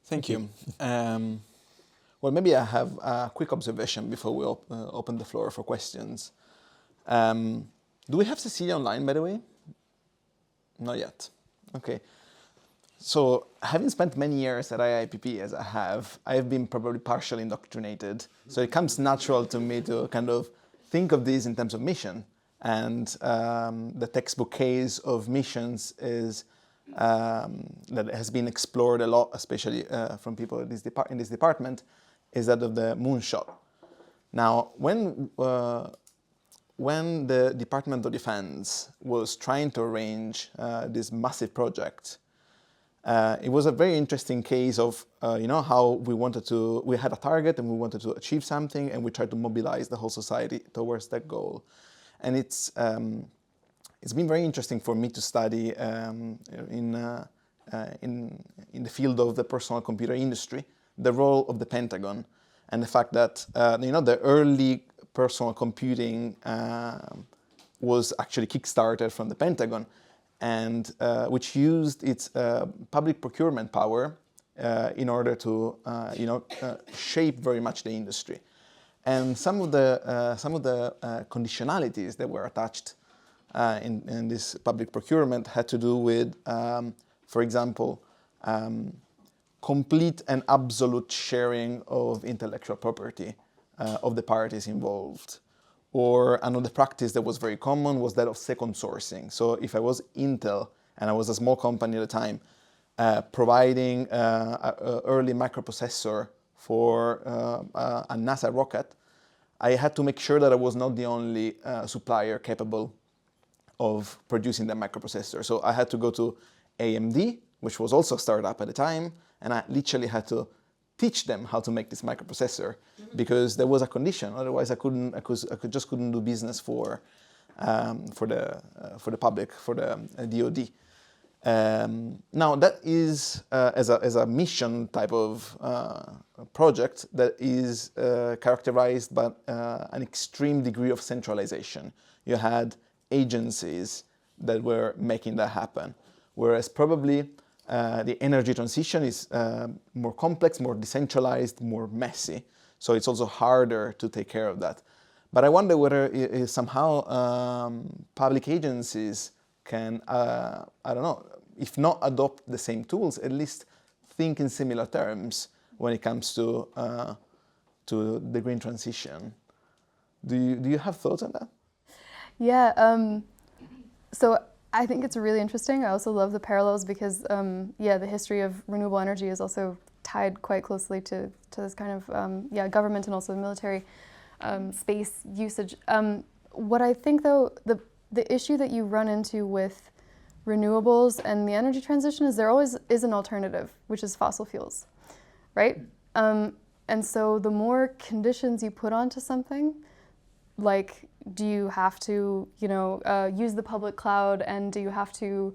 Thank you. Well, maybe I have a quick observation before we open the floor for questions. Do we have Cecilia online, by the way? Not yet. Okay. So, having spent many years at IIPP as I have been probably partially indoctrinated. So it comes natural to me to kind of think of this in terms of mission. And the textbook case of missions is that has been explored a lot, especially from people in this department, is that of the moonshot. Now, when the Department of Defense was trying to arrange this massive project, it was a very interesting case of, how we had a target and we wanted to achieve something, and we tried to mobilize the whole society towards that goal. And it's been very interesting for me to study in the field of the personal computer industry, the role of the Pentagon, and the fact that the early personal computing was actually kickstarted from the Pentagon, and which used its public procurement power in order to shape very much the industry. And some of the conditionalities that were attached in this public procurement had to do with, for example, complete and absolute sharing of intellectual property of the parties involved. Or another practice that was very common was that of second sourcing. So if I was Intel and I was a small company at the time, providing an early microprocessor for a NASA rocket, I had to make sure that I was not the only supplier capable of producing that microprocessor. So I had to go to AMD, which was also a startup at the time, and I literally had to teach them how to make this microprocessor because there was a condition. Otherwise, I just couldn't do business for the public, for the DoD. Now that is as a mission type of project that is characterized by an extreme degree of centralization. You had agencies that were making that happen, whereas probably the energy transition is more complex, more decentralized, more messy. So it's also harder to take care of that. But I wonder whether somehow public agencies can, if not adopt the same tools, at least think in similar terms when it comes to the green transition. Do you have thoughts on that? Yeah. So I think it's really interesting. I also love the parallels because, the history of renewable energy is also tied quite closely to this kind of, government and also military space usage. What I think, though, the issue that you run into with renewables and the energy transition is there always is an alternative, which is fossil fuels, right? And so the more conditions you put onto something, like do you have to, use the public cloud, and do you have to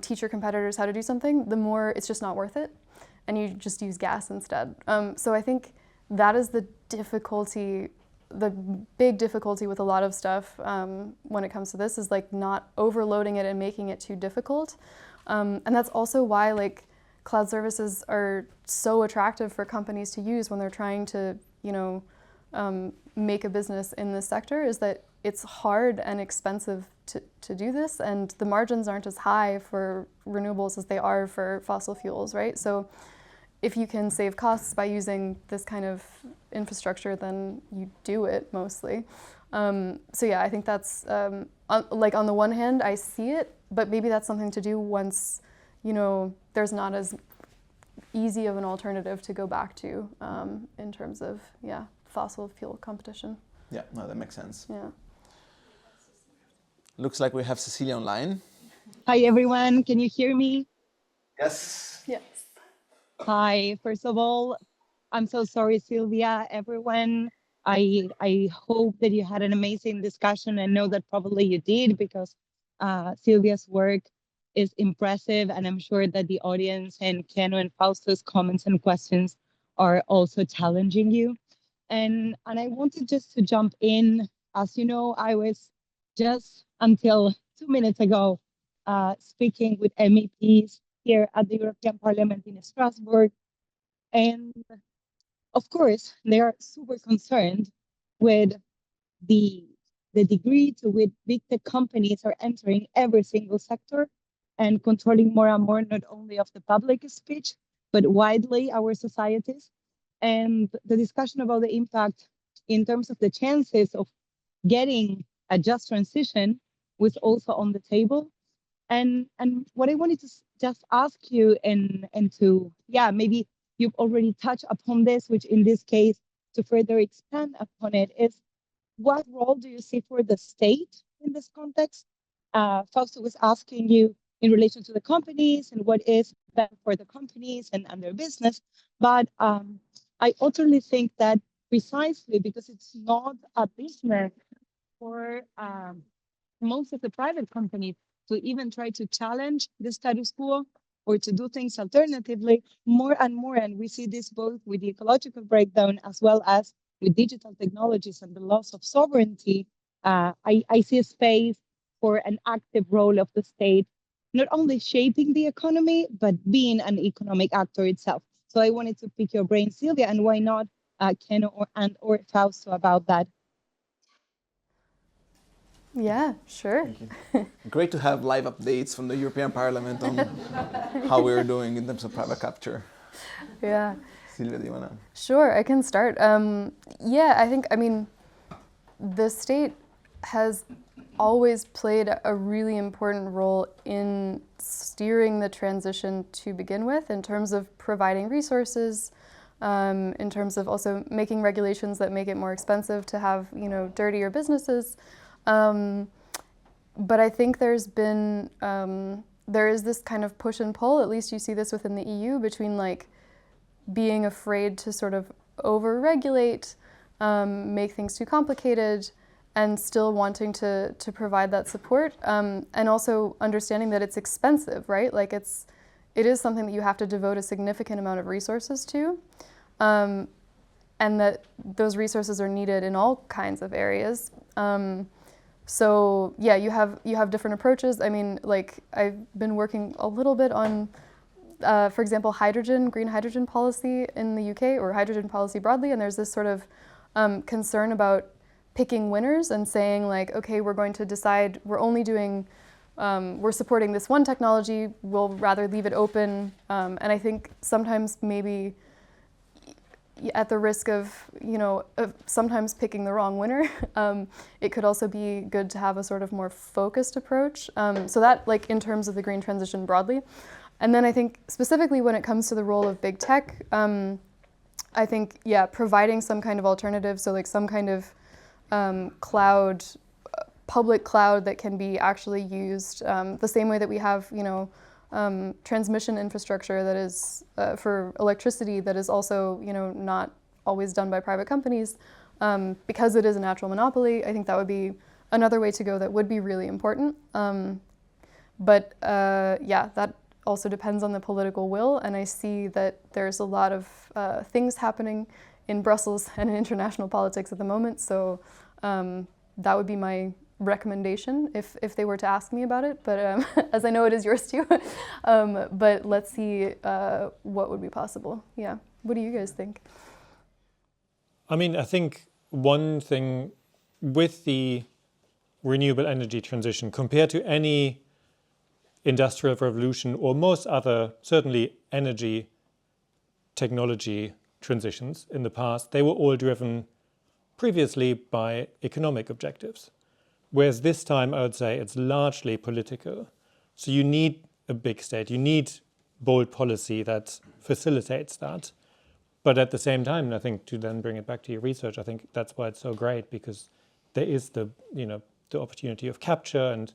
teach your competitors how to do something, the more it's just not worth it, and you just use gas instead. So I think that is the difficulty, the big difficulty with a lot of stuff when it comes to this, is like not overloading it and making it too difficult. And that's also why like cloud services are so attractive for companies to use when they're trying to, make a business in this sector, is that it's hard and expensive to do this, and the margins aren't as high for renewables as they are for fossil fuels, right? So if you can save costs by using this kind of infrastructure, then you do it mostly. So yeah, I think that's, like on the one hand, I see it, but maybe that's something to do once, there's not as easy of an alternative to go back to in terms of, fossil fuel competition. Yeah, no, that makes sense. Yeah. Looks like we have Cecilia online. Hi, everyone. Can you hear me? Yes. Yes. Hi. First of all, I'm so sorry, Sylvia. Everyone, I hope that you had an amazing discussion. I know that probably you did, because Sylvia's work is impressive, and I'm sure that the audience and Keno and Fausto's comments and questions are also challenging you. And I wanted just to jump in. As you know, I was just until 2 minutes ago speaking with MEPs here at the European Parliament in Strasbourg. And of course, they are super concerned with the degree to which big tech companies are entering every single sector and controlling more and more, not only of the public speech, but widely our societies. And the discussion about the impact in terms of the chances of getting a just transition was also on the table. And what I wanted to just ask you and to, yeah, maybe you've already touched upon this, which in this case, to further expand upon it, is what role do you see for the state in this context? Fausto was asking you in relation to the companies and what is better for the companies and their business. But I utterly think that precisely because it's not a business for most of the private companies to even try to challenge the status quo or to do things alternatively, more and more, and we see this both with the ecological breakdown as well as with digital technologies and the loss of sovereignty, I see a space for an active role of the state, not only shaping the economy, but being an economic actor itself. So I wanted to pick your brain, Sylvia, and why not Ken or Fausto about that? Yeah, sure. Great to have live updates from the European Parliament on how we're doing in terms of private capture. Yeah. Silvia, do you want to? Sure, I can start. Yeah, I mean, the state has always played a really important role in steering the transition to begin with, in terms of providing resources, in terms of also making regulations that make it more expensive to have, dirtier businesses. But I think there is this kind of push and pull, at least you see this within the EU, between like being afraid to sort of over-regulate, make things too complicated, and still wanting to provide that support, and also understanding that it's expensive, right? Like it is something that you have to devote a significant amount of resources to, and that those resources are needed in all kinds of areas. So yeah, you have different approaches. I mean, like I've been working a little bit on, for example, green hydrogen policy in the UK, or hydrogen policy broadly, and there's this sort of concern about picking winners and saying like, okay, we're going to decide we're only doing, we're supporting this one technology, we'll rather leave it open. And I think sometimes maybe at the risk of, of sometimes picking the wrong winner, it could also be good to have a sort of more focused approach. So that, like, in terms of the green transition broadly. And then I think specifically when it comes to the role of big tech, I think, providing some kind of alternative, so like some kind of cloud, public cloud that can be actually used the same way that we have, transmission infrastructure that is for electricity that is also, not always done by private companies, because it is a natural monopoly. I think that would be another way to go that would be really important. But that also depends on the political will, and I see that there's a lot of things happening in Brussels and in international politics at the moment, so that would be my recommendation if they were to ask me about it, but as I know it is yours too. But let's see what would be possible. Yeah, what do you guys think? I mean, I think one thing with the renewable energy transition compared to any industrial revolution or most other, certainly energy technology transitions in the past, they were all driven previously by economic objectives. Whereas this time, I would say it's largely political. So you need a big state, you need bold policy that facilitates that. But at the same time, and I think to then bring it back to your research, I think that's why it's so great, because there is the opportunity of capture and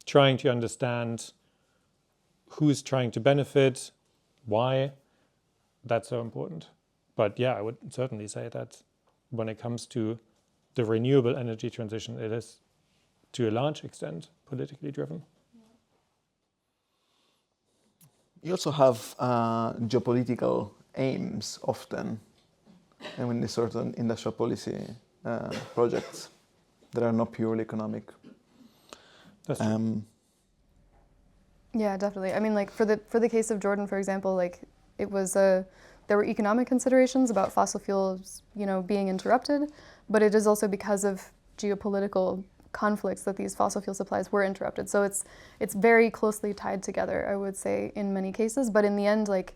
trying to understand who's trying to benefit, why. That's so important. But yeah, I would certainly say that when it comes to the renewable energy transition, it is to a large extent politically driven. You also have geopolitical aims often, and in these sort of industrial policy projects that are not purely economic. That's true. Yeah, definitely. I mean, like for the case of Jordan, for example, like it was there were economic considerations about fossil fuels, being interrupted, but it is also because of geopolitical conflicts that these fossil fuel supplies were interrupted. So it's very closely tied together, I would say, in many cases. But in the end, like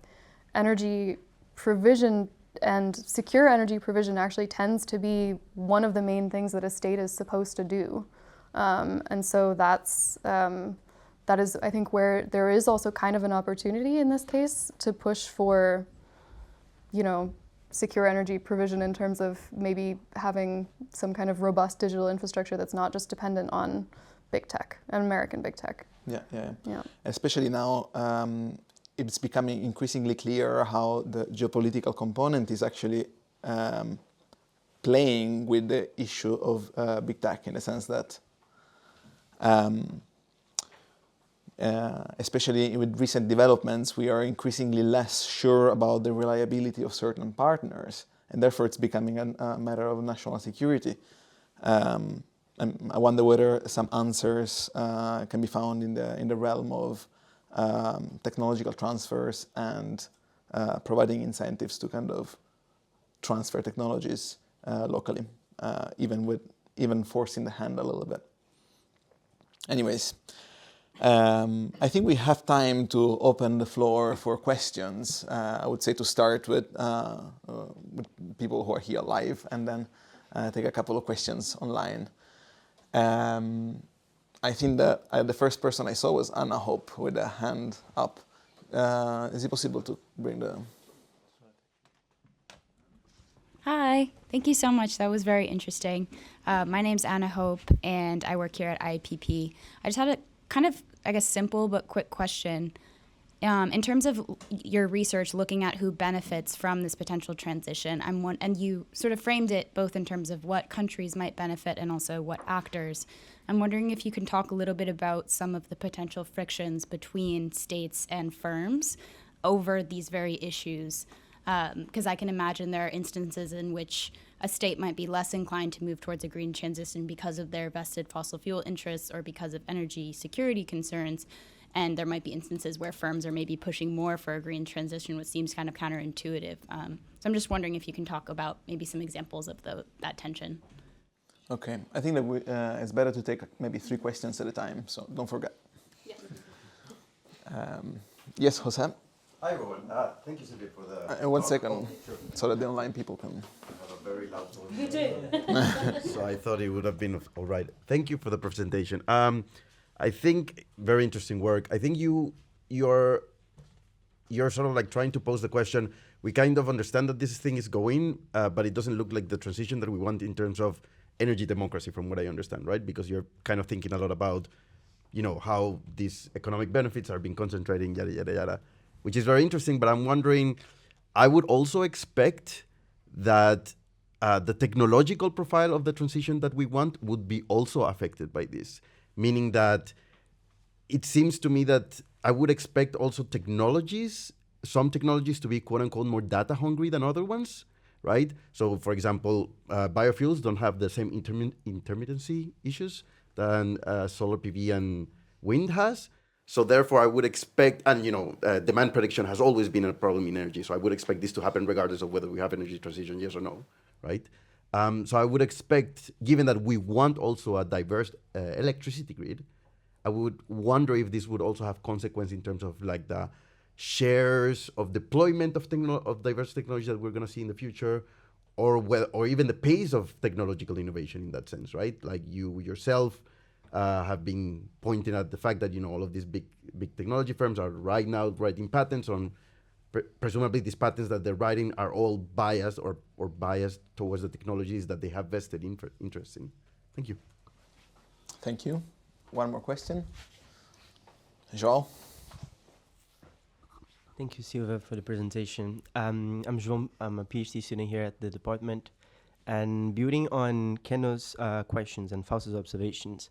energy provision and secure energy provision actually tends to be one of the main things that a state is supposed to do. And so that is, I think, where there is also kind of an opportunity in this case to push for, secure energy provision in terms of maybe having some kind of robust digital infrastructure that's not just dependent on big tech and American big tech. Yeah. Especially now, it's becoming increasingly clear how the geopolitical component is actually playing with the issue of big tech, in the sense that especially with recent developments, we are increasingly less sure about the reliability of certain partners, and therefore it's becoming a matter of national security. And I wonder whether some answers can be found in the realm of technological transfers and providing incentives to kind of transfer technologies locally, even forcing the hand a little bit. Anyways. I think we have time to open the floor for questions. I would say to start with people who are here live, and then take a couple of questions online. I think that the first person I saw was Anna Hope with a hand up. Is it possible to bring the... Hi, thank you so much. That was very interesting. My name's Anna Hope, and I work here at IPP. I just had a kind of, I guess, simple but quick question. In terms of your research looking at who benefits from this potential transition, and you sort of framed it both in terms of what countries might benefit and also what actors. I'm wondering if you can talk a little bit about some of the potential frictions between states and firms over these very issues. Because I can imagine there are instances in which a state might be less inclined to move towards a green transition because of their vested fossil fuel interests or because of energy security concerns. And there might be instances where firms are maybe pushing more for a green transition, which seems kind of counterintuitive. So I'm just wondering if you can talk about maybe some examples of that tension. Okay, I think that it's better to take maybe 3 questions at a time, so don't forget. Yeah. Yes, Jose? Hi everyone, thank you Sylvia for the... 1 second, Sure. so that the online people can... I have a very loud voice. You do. So I thought it would have been all right. Thank you for the presentation. I think very interesting work. I think you're sort of like trying to pose the question, we kind of understand that this thing is going, but it doesn't look like the transition that we want in terms of energy democracy, from what I understand, right? Because you're kind of thinking a lot about, how these economic benefits are being concentrated, yada, yada, yada, which is very interesting. But I'm wondering, I would also expect that the technological profile of the transition that we want would be also affected by this, meaning that it seems to me that I would expect also some technologies to be quote unquote more data hungry than other ones, right? So for example, biofuels don't have the same intermittency issues than solar PV and wind has. So therefore I would expect, and demand prediction has always been a problem in energy. So I would expect this to happen regardless of whether we have energy transition, yes or no, right? So I would expect, given that we want also a diverse electricity grid, I would wonder if this would also have consequence in terms of like the shares of deployment of diverse technologies that we're going to see in the future, or even the pace of technological innovation in that sense, right? Like you yourself have been pointing at the fact that all of these big technology firms are right now writing patents on. Presumably these patents that they're writing are all biased or biased towards the technologies that they have vested interest in. Thank you. Thank you. One more question. João? Thank you, Silvia, for the presentation. I'm João. I'm a PhD student here at the department. And building on Keno's questions and Faust's observations,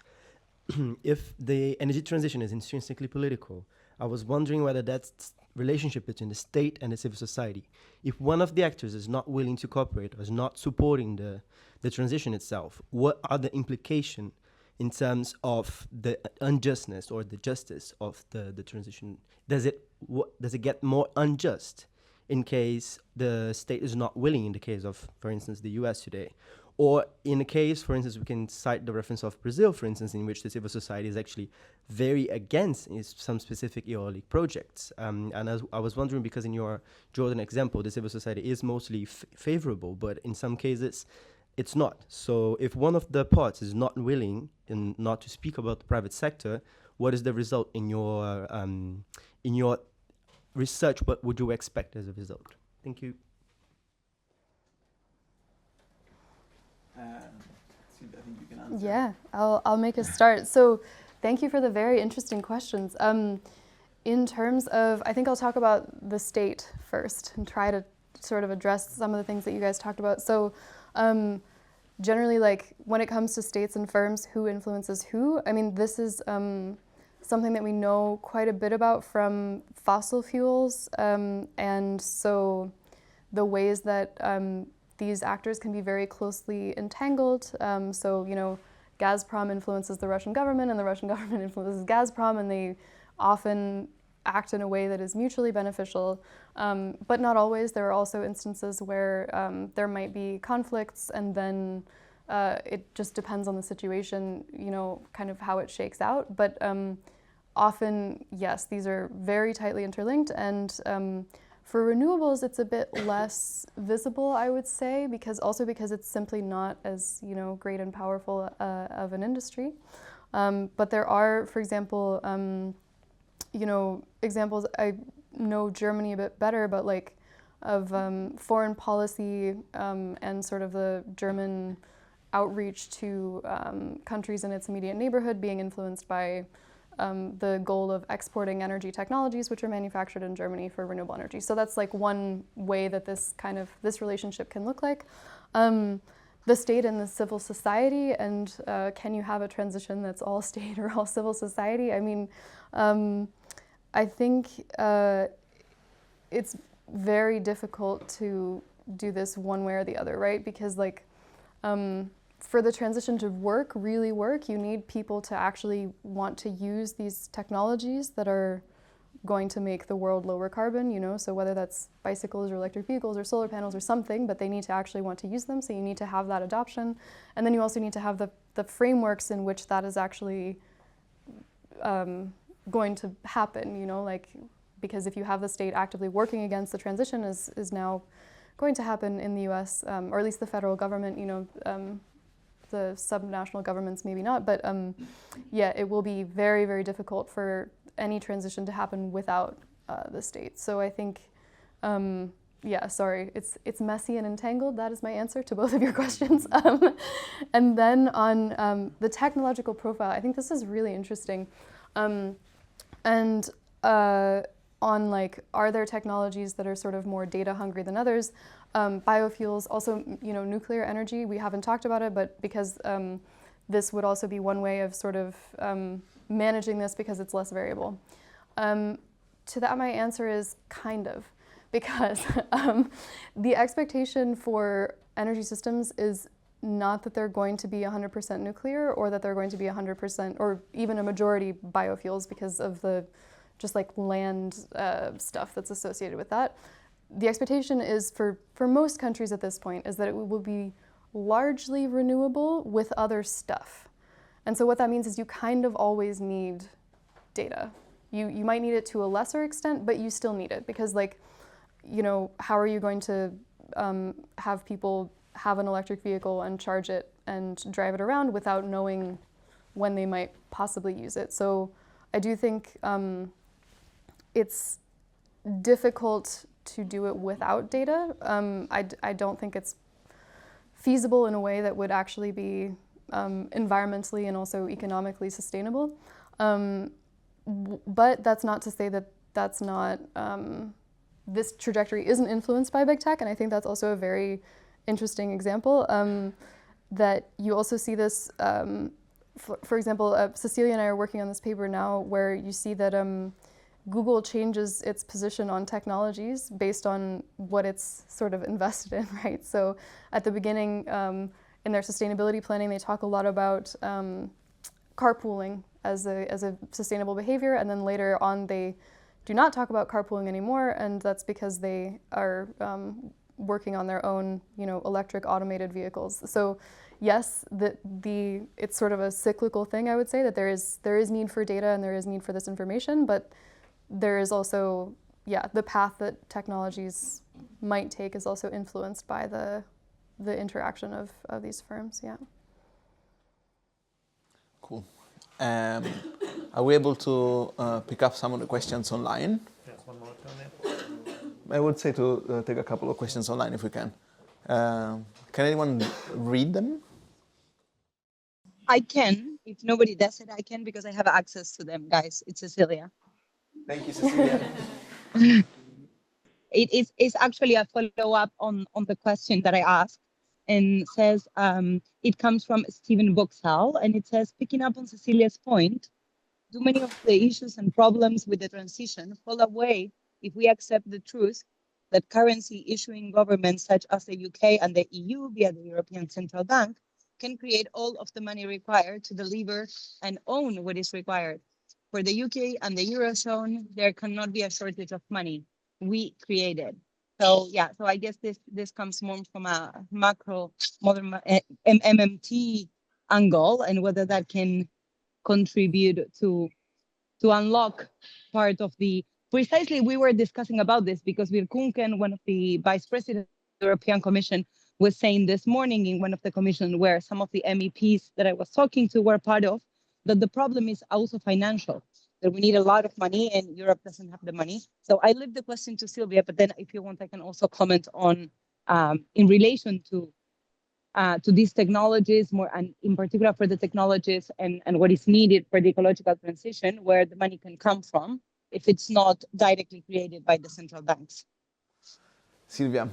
if the energy transition is intrinsically political, I was wondering whether that's relationship between the state and the civil society. If one of the actors is not willing to cooperate or is not supporting the transition itself, what are the implications in terms of the unjustness or the justice of the transition? Does it get more unjust in case the state is not willing, in the case of, for instance, the US today? Or in a case, for instance, we can cite the reference of Brazil, for instance, in which the civil society is actually very against some specific eolic projects. And I was wondering, because in your Jordan example, the civil society is mostly favorable, but in some cases, it's not. So if one of the parts is not willing and not to speak about the private sector, what is the result in your research? What would you expect as a result? Thank you. I think you can answer. Yeah, I'll make a start. So thank you for the very interesting questions. In terms of, I think I'll talk about the state first and try to sort of address some of the things that you guys talked about. So generally, like when it comes to states and firms, who influences who? I mean, this is something that we know quite a bit about from fossil fuels. And so the ways that these actors can be very closely entangled. So, you know, Gazprom influences the Russian government and the Russian government influences Gazprom, and they often act in a way that is mutually beneficial, but not always. There are also instances where there might be conflicts, and then it just depends on the situation, you know, kind of how it shakes out. But often, yes, these are very tightly interlinked, and for renewables, it's a bit less visible, I would say, because it's simply not as, you know, great and powerful of an industry. But there are, for example, you know, examples. I know Germany a bit better, but like of foreign policy and sort of the German outreach to countries in its immediate neighborhood being influenced by the goal of exporting energy technologies which are manufactured in Germany for renewable energy. So that's like one way that this relationship can look like. The state and the civil society, and can you have a transition that's all state or all civil society? I mean, I think it's very difficult to do this one way or the other, right? Because like, for the transition to really work, you need people to actually want to use these technologies that are going to make the world lower carbon, you know, so whether that's bicycles or electric vehicles or solar panels or something, but they need to actually want to use them, so you need to have that adoption. And then you also need to have the frameworks in which that is actually going to happen, you know, like, because if you have the state actively working against the transition, is now going to happen in the US, or at least the federal government, you know, the subnational governments maybe not, but yeah, it will be very, very difficult for any transition to happen without the state. So I think, yeah, sorry, it's messy and entangled. That is my answer to both of your questions. And then on the technological profile, I think this is really interesting. And on like, are there technologies that are sort of more data hungry than others? Biofuels, also, you know, nuclear energy, we haven't talked about it, but because this would also be one way of sort of managing this because it's less variable. To that, my answer is kind of, because the expectation for energy systems is not that they're going to be 100% nuclear, or that they're going to be 100% or even a majority biofuels, because of the just like land stuff that's associated with that. The expectation is for most countries at this point is that it will be largely renewable with other stuff. And so what that means is you kind of always need data. You might need it to a lesser extent, but you still need it, because like, you know, how are you going to have people have an electric vehicle and charge it and drive it around without knowing when they might possibly use it? So I do think it's difficult to do it without data. I don't think it's feasible in a way that would actually be environmentally and also economically sustainable. But that's not to say that that's not, this trajectory isn't influenced by big tech, and I think that's also a very interesting example. That you also see this, for example, Cecilia and I are working on this paper now where you see that Google changes its position on technologies based on what it's sort of invested in, right? So at the beginning, in their sustainability planning, they talk a lot about carpooling as a sustainable behavior, and then later on they do not talk about carpooling anymore, and that's because they are working on their own, you know, electric automated vehicles. So yes, it's sort of a cyclical thing, I would say, that there is need for data and there is need for this information, but there is also, yeah, the path that technologies might take is also influenced by the the interaction of these firms. Yeah. Cool. Are we able to pick up some of the questions online? There's one more down there. I would say to take a couple of questions online if we can. Can anyone read them? I can. If nobody does it, I can because I have access to them, guys. It's Cecilia. Thank you, Cecilia. It's actually a follow-up on the question that I asked, and says it comes from Stephen Boxall, and it says, picking up on Cecilia's point, do many of the issues and problems with the transition fall away if we accept the truth that currency issuing governments such as the UK and the EU via the European Central Bank can create all of the money required to deliver and own what is required? For the UK and the Eurozone, there cannot be a shortage of money. We create it. So yeah, so I guess this comes more from a macro modern MMT angle, and whether that can contribute to unlock part of the, precisely we were discussing about this because Vir Kunken, one of the vice presidents of the European Commission, was saying this morning in one of the commissions where some of the MEPs that I was talking to were part of, that the problem is also financial, that we need a lot of money and Europe doesn't have the money. So I leave the question to Sylvia, but then if you want, I can also comment on in relation to these technologies more, and in particular for the technologies and what is needed for the ecological transition, where the money can come from if it's not directly created by the central banks. Sylvia.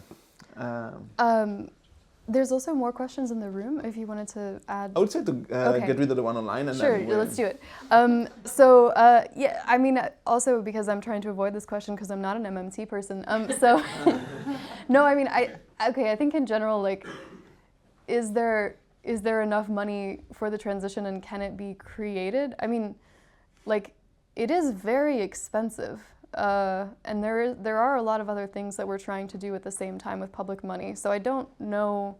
There's also more questions in the room if you wanted to add. I would say to get rid of the one online. And sure, then let's do it. Yeah, I mean, also because I'm trying to avoid this question because I'm not an MMT person. No, I mean, I think in general, like, is there enough money for the transition and can it be created? I mean, like, it is very expensive. And there are a lot of other things that we're trying to do at the same time with public money. So I don't know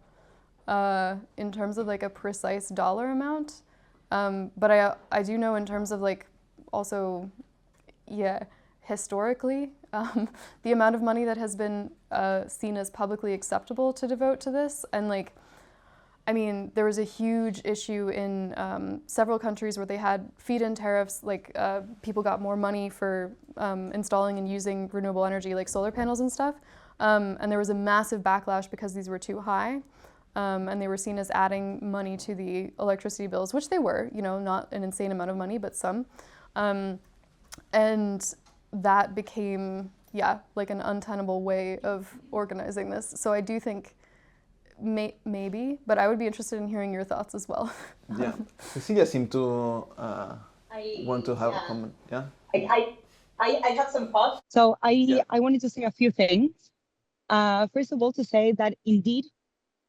in terms of like a precise dollar amount, but I do know in terms of like also, yeah, historically, the amount of money that has been seen as publicly acceptable to devote to this. And like, I mean, there was a huge issue in several countries where they had feed-in tariffs, like people got more money for installing and using renewable energy, like solar panels and stuff. And there was a massive backlash because these were too high. And they were seen as adding money to the electricity bills, which they were, you know, not an insane amount of money, but some. And that became, yeah, like an untenable way of organizing this. So I do think maybe, but I would be interested in hearing your thoughts as well. Yeah, Cecilia seemed to want to have a comment. Yeah, I have some thoughts. So I wanted to say a few things. First of all, to say that indeed,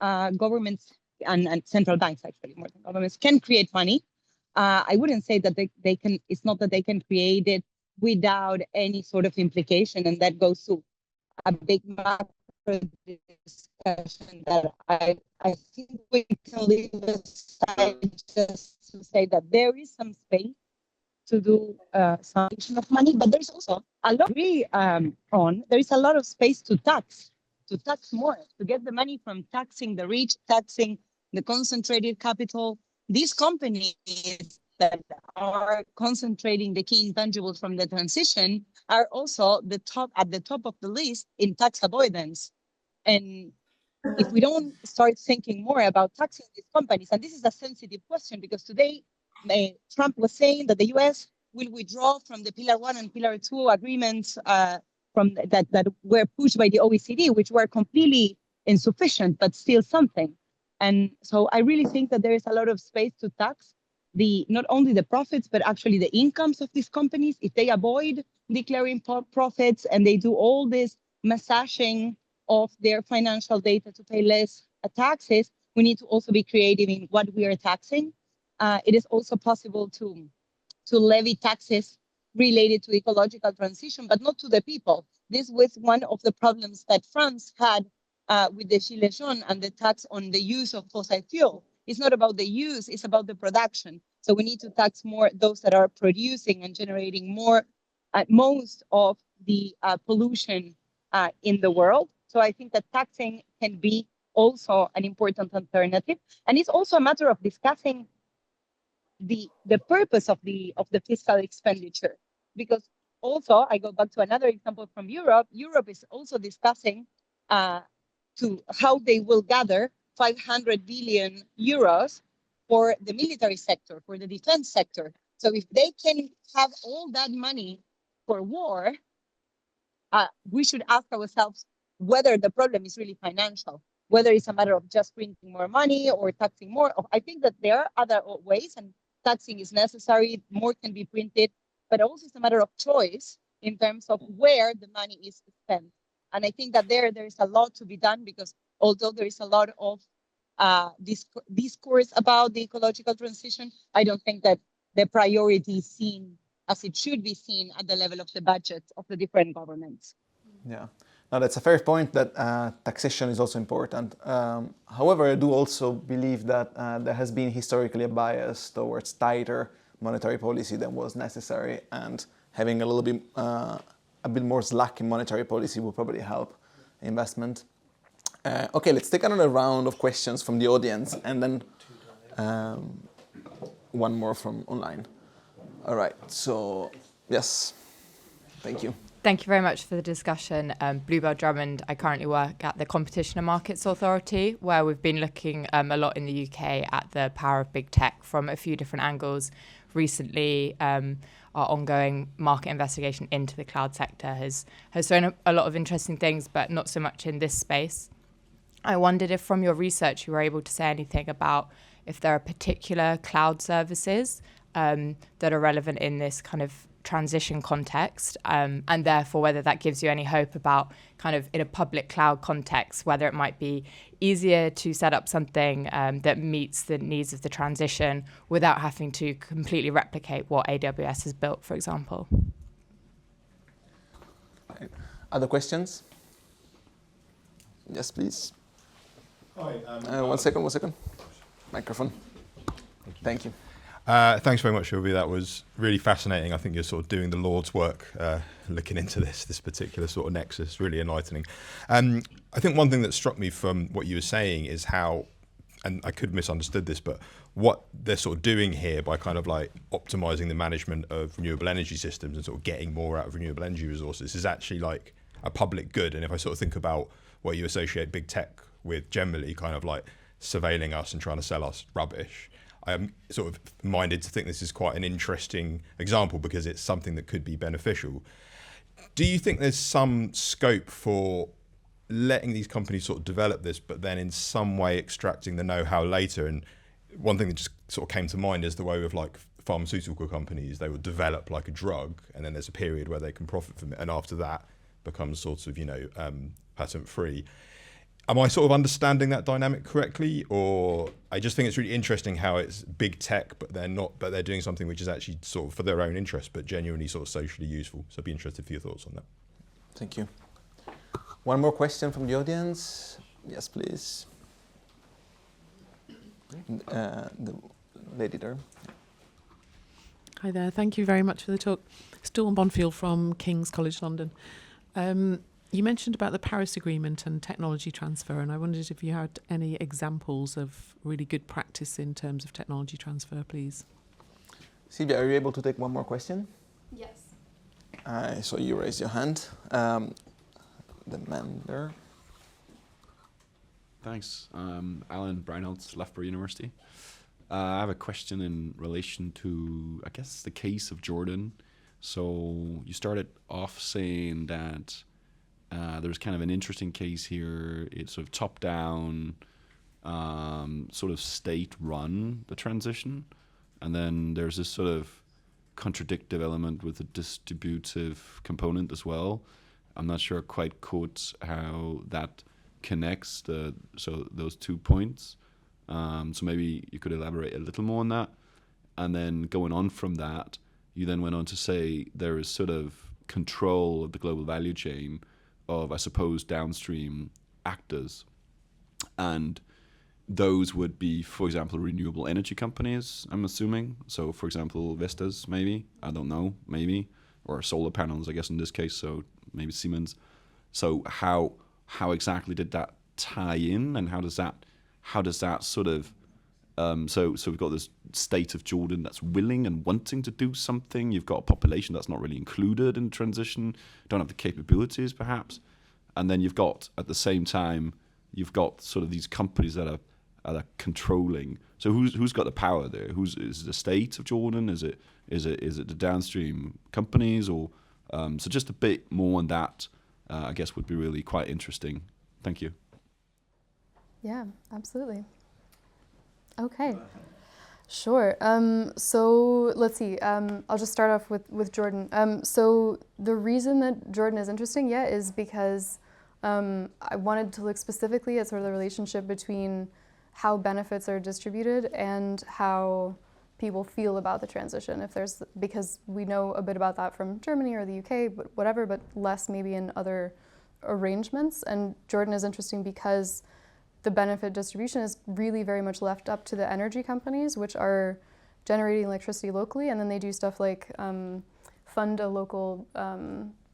governments and central banks, actually more than governments, can create money. I wouldn't say that they can. It's not that they can create it without any sort of implication, and that goes to a big macro discussion that I think we can leave aside just to say that there is some space to do some of money, but there's also a lot there is a lot of space to tax more, to get the money from taxing the rich, taxing the concentrated capital. These companies that are concentrating the key intangibles from the transition are also at the top of the list in tax avoidance. And if we don't start thinking more about taxing these companies, and this is a sensitive question because today Trump was saying that the US will withdraw from the Pillar 1 and Pillar 2 agreements from that were pushed by the OECD, which were completely insufficient, but still something. And so I really think that there is a lot of space to tax not only the profits, but actually the incomes of these companies. If they avoid declaring profits and they do all this massaging of their financial data to pay less taxes, we need to also be creative in what we are taxing. It is also possible to levy taxes related to ecological transition, but not to the people. This was one of the problems that France had with the Gilets jaunes and the tax on the use of fossil fuel. It's not about the use, it's about the production. So we need to tax more those that are producing and generating most of the pollution in the world. So I think that taxing can be also an important alternative. And it's also a matter of discussing the purpose of the fiscal expenditure, because also I go back to another example from Europe. Europe is also discussing to how they will gather 500 billion euros for the military sector, for the defense sector. So if they can have all that money for war, we should ask ourselves whether the problem is really financial, whether it's a matter of just printing more money or taxing more. I think that there are other ways, and taxing is necessary, more can be printed, but also it's a matter of choice in terms of where the money is spent. And I think that there is a lot to be done, because although there is a lot of discourse about the ecological transition, I don't think that the priority is seen as it should be seen at the level of the budget of the different governments. Yeah, now that's a fair point, that taxation is also important. However, I do also believe that there has been historically a bias towards tighter monetary policy than was necessary, and having a bit more slack in monetary policy will probably help investment. Okay, let's take another round of questions from the audience, and then one more from online. All right, so yes, thank you. Thank you very much for the discussion. Bluebell Drummond, I currently work at the Competition and Markets Authority, where we've been looking a lot in the UK at the power of big tech from a few different angles. Recently, our ongoing market investigation into the cloud sector has shown a lot of interesting things, but not so much in this space. I wondered if from your research you were able to say anything about if there are particular cloud services that are relevant in this kind of transition context, and therefore whether that gives you any hope about kind of in a public cloud context, whether it might be easier to set up something that meets the needs of the transition without having to completely replicate what AWS has built, for example. Other questions? Yes, please. Hi. One second. Microphone. Thank you. Thanks very much, Sylvia. That was really fascinating. I think you're sort of doing the Lord's work, looking into this particular sort of nexus, really enlightening. I think one thing that struck me from what you were saying is how, and I could have misunderstood this, but what they're sort of doing here by kind of like optimizing the management of renewable energy systems and sort of getting more out of renewable energy resources is actually like a public good. And if I sort of think about what you associate big tech with generally, kind of like surveilling us and trying to sell us rubbish, I'm sort of minded to think this is quite an interesting example because it's something that could be beneficial. Do you think there's some scope for letting these companies sort of develop this, but then in some way extracting the know-how later? And one thing that just sort of came to mind is the way with like pharmaceutical companies, they will develop like a drug and then there's a period where they can profit from it. And after that becomes sort of, patent free. Am I sort of understanding that dynamic correctly? Or I just think it's really interesting how it's big tech, but they're doing something which is actually sort of for their own interest, but genuinely sort of socially useful. So I'd be interested for your thoughts on that. Thank you. One more question from the audience. Yes, please. The lady there. Hi there. Thank you very much for the talk. Dawn Bonfield from King's College London. You mentioned about the Paris Agreement and technology transfer, and I wondered if you had any examples of really good practice in terms of technology transfer, please. Silvia, are you able to take one more question? Yes. I saw you raise your hand. The man there. Thanks. Alan Breinholtz, Loughborough University. I have a question in relation to, I guess, the case of Jordan. So you started off saying that there's kind of an interesting case here. It's sort of top-down, sort of state-run, the transition. And then there's this sort of contradictive element with a distributive component as well. I'm not sure quite quotes how that connects those 2 points. So maybe you could elaborate a little more on that. And then going on from that, you then went on to say there is sort of control of the global value chain of, I suppose, downstream actors. And those would be, for example, renewable energy companies, I'm assuming. So, for example, Vestas, maybe. I don't know, maybe. Or solar panels, I guess, in this case. So maybe Siemens. So how exactly did that tie in, and how does that sort of so we've got this state of Jordan that's willing and wanting to do something. You've got a population that's not really included in transition, don't have the capabilities perhaps, and then you've got at the same time you've got sort of these companies that are controlling. So who's got the power there? Is it the state of Jordan? Is it the downstream companies? Or so just a bit more on that, I guess, would be really quite interesting. Thank you. Yeah, absolutely. Okay, sure. So let's see. I'll just start off with Jordan. So the reason that Jordan is interesting, is because I wanted to look specifically at sort of the relationship between how benefits are distributed and how people feel about the transition. Because we know a bit about that from Germany or the UK, but whatever, but less maybe in other arrangements. And Jordan is interesting because the benefit distribution is really very much left up to the energy companies, which are generating electricity locally, and then they do stuff like fund a local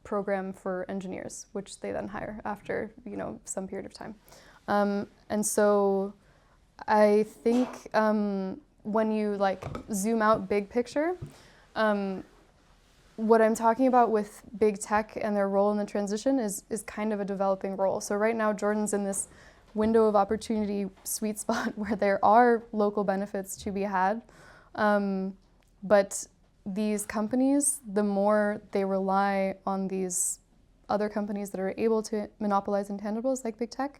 program for engineers, which they then hire after some period of time. And so I think when you zoom out big picture, what I'm talking about with big tech and their role in the transition is kind of a developing role. So right now Jordan's in this window of opportunity sweet spot where there are local benefits to be had. But these companies, the more they rely on these other companies that are able to monopolize intangibles like big tech,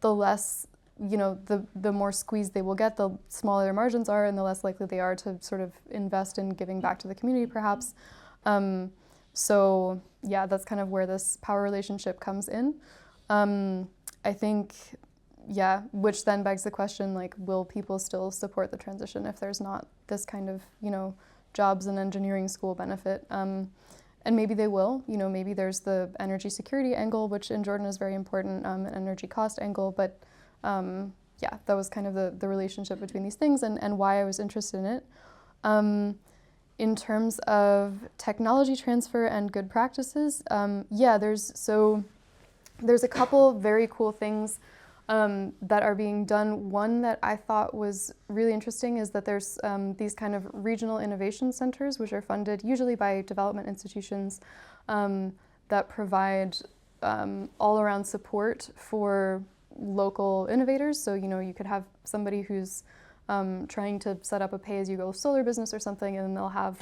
the less, the more squeezed they will get, the smaller their margins are, and the less likely they are to sort of invest in giving back to the community perhaps. So yeah, that's kind of where this power relationship comes in. I think, which then begs the question, will people still support the transition if there's not this kind of, jobs and engineering school benefit? And maybe they will, maybe there's the energy security angle, which in Jordan is very important, an energy cost angle, but that was kind of the relationship between these things and why I was interested in it. In terms of technology transfer and good practices, there's a couple very cool things that are being done. One that I thought was really interesting is that there's these kind of regional innovation centers, which are funded usually by development institutions that provide all-around support for local innovators. So, you could have somebody who's trying to set up a pay-as-you-go solar business or something, and they'll have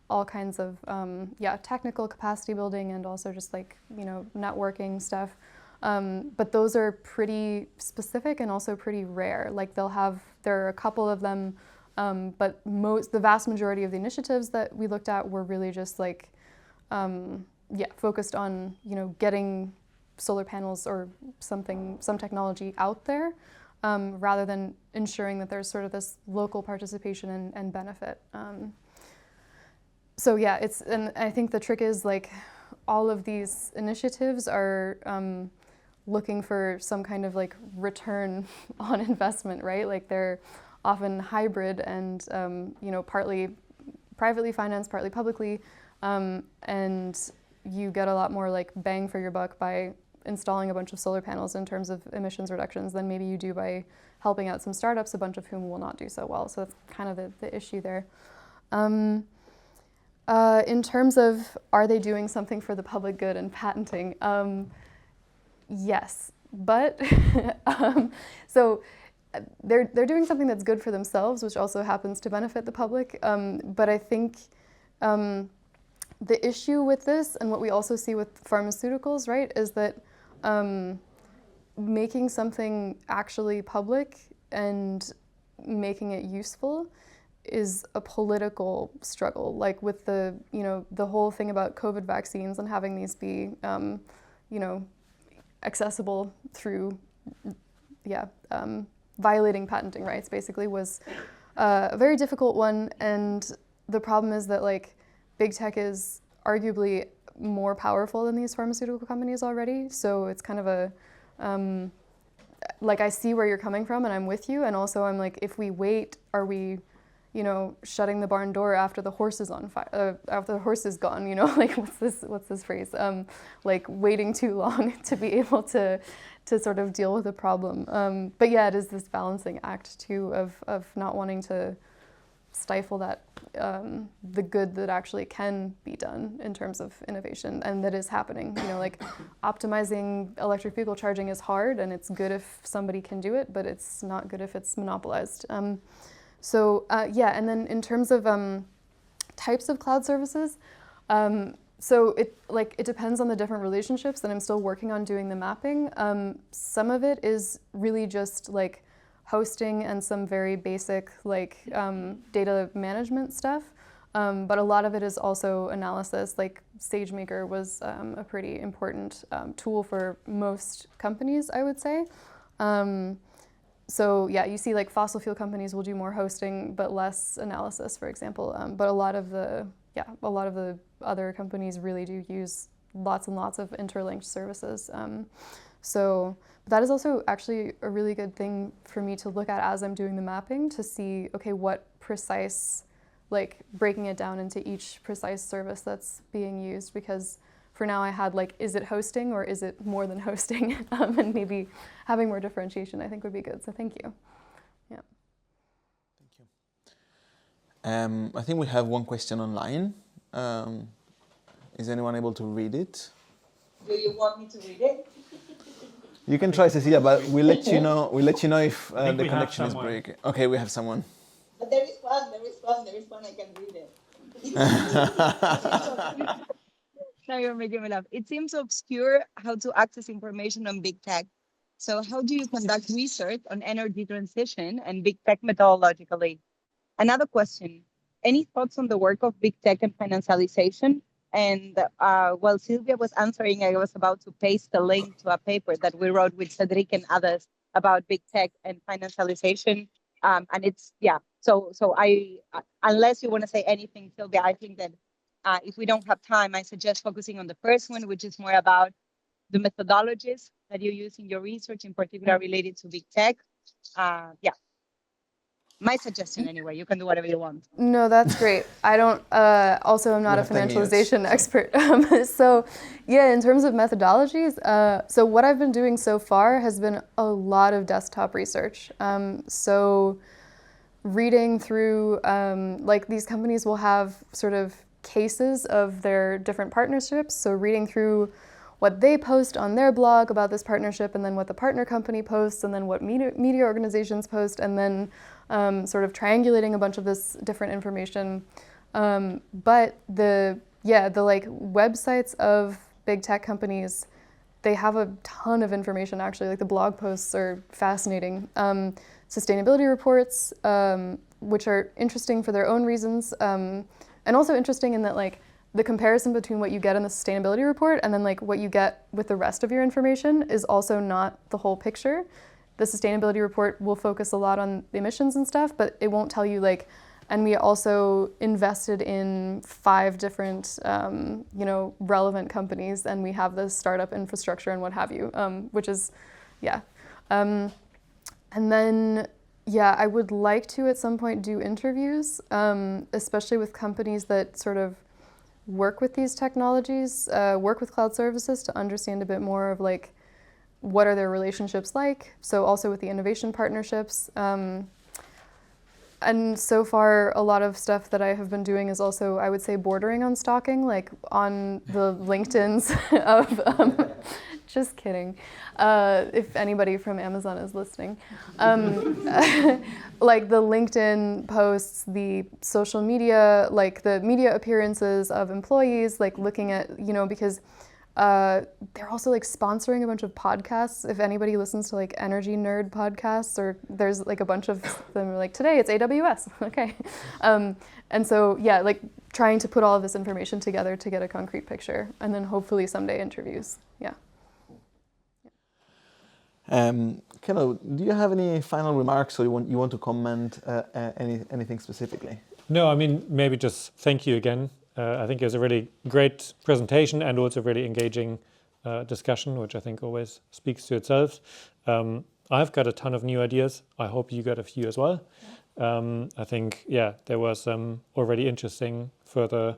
all kinds of technical capacity building and also just networking stuff. But those are pretty specific and also pretty rare. There are a couple of them, but the vast majority of the initiatives that we looked at were really just focused on, getting solar panels or some technology out there, rather than ensuring that there's sort of this local participation and benefit. And I think the trick is all of these initiatives are looking for some kind of return on investment, right? They're often hybrid and partly privately financed, partly publicly, and you get a lot more bang for your buck by installing a bunch of solar panels in terms of emissions reductions than maybe you do by helping out some startups, a bunch of whom will not do so well. So that's kind of the issue there. In terms of are they doing something for the public good and patenting? Yes, but so they're doing something that's good for themselves, which also happens to benefit the public. But I think the issue with this, and what we also see with pharmaceuticals, right, is that making something actually public and making it useful is a political struggle. With the whole thing about COVID vaccines and having these be accessible through violating patenting rights basically was a very difficult one. And the problem is that big tech is arguably more powerful than these pharmaceutical companies already. So it's kind of a I see where you're coming from and I'm with you. And also I'm if we wait, are we you know, shutting the barn door after the horse is on fire, after the horse is gone, you know, like what's this phrase? Like waiting too long to be able to sort of deal with a problem. But yeah, it is this balancing act too of not wanting to stifle that, the good that actually can be done in terms of innovation and that is happening. You know, like optimizing electric vehicle charging is hard and it's good if somebody can do it, but it's not good if it's monopolized. Yeah, and then in terms of types of cloud services, so it depends on the different relationships, and I'm still working on doing the mapping. Some of it is really just like hosting and some very basic like data management stuff, but a lot of it is also analysis. Like SageMaker was a pretty important tool for most companies, I would say. So yeah, you see like fossil fuel companies will do more hosting but less analysis, for example. But a lot of the other companies really do use lots and lots of interlinked services. So that is also actually a really good thing for me to look at as I'm doing the mapping to see, okay, what precise, like breaking it down into each precise service that's being used, because for now I had like, is it hosting or is it more than hosting? And maybe having more differentiation I think would be good, so thank you. Yeah. Thank you. I think we have one question online. Is anyone able to read it? Do you want me to read it? You can try, Cecilia, but we'll let you know. We'll let you know if the connection is someone. breaking. Okay, we have someone. But there is one. I can read it. Now you're making me laugh. It seems obscure how to access information on big tech. So how do you conduct research on energy transition and big tech methodologically? Another question, any thoughts on the work of big tech and financialization? And while Sylvia was answering, I was about to paste the link to a paper that we wrote with Cedric and others about big tech and financialization. And it's, yeah, so I, unless you want to say anything, Sylvia, I think that if we don't have time, I suggest focusing on the first one, which is more about the methodologies that you use in your research, in particular related to big tech. Yeah. My suggestion anyway, you can do whatever you want. No, that's great. I don't, also I'm not a financialization expert. So yeah, in terms of methodologies, so what I've been doing so far has been a lot of desktop research. So reading through, like these companies will have sort of cases of their different partnerships. So reading through what they post on their blog about this partnership, and then what the partner company posts, and then what media organizations post, and then sort of triangulating a bunch of this different information. But the like websites of big tech companies, they have a ton of information actually. Like the blog posts are fascinating. Sustainability reports, which are interesting for their own reasons, and also interesting in that like the comparison between what you get in the sustainability report and then like what you get with the rest of your information is also not the whole picture. The sustainability report will focus a lot on the emissions and stuff, but it won't tell you like, and we also invested in 5 different, relevant companies, and we have the startup infrastructure and what have you, which is, yeah. And then, yeah, I would like to at some point do interviews, especially with companies that sort of work with these technologies, work with cloud services to understand a bit more of like, what are their relationships like? So also with the innovation partnerships. And so far, a lot of stuff that I have been doing is also, I would say, bordering on stalking, like on the LinkedIns of, just kidding, if anybody from Amazon is listening. Like the LinkedIn posts, the social media, like the media appearances of employees, like looking at, because they're also like sponsoring a bunch of podcasts. If anybody listens to like energy nerd podcasts, or there's like a bunch of them like today it's AWS, okay. And so yeah, like trying to put all of this information together to get a concrete picture, and then hopefully someday interviews, yeah. Keno, do you have any final remarks, or you want to comment anything specifically? No, I mean, maybe just thank you again. I think it was a really great presentation and also really engaging discussion, which I think always speaks to itself. I've got a ton of new ideas. I hope you got a few as well. I think, yeah, there was some already interesting further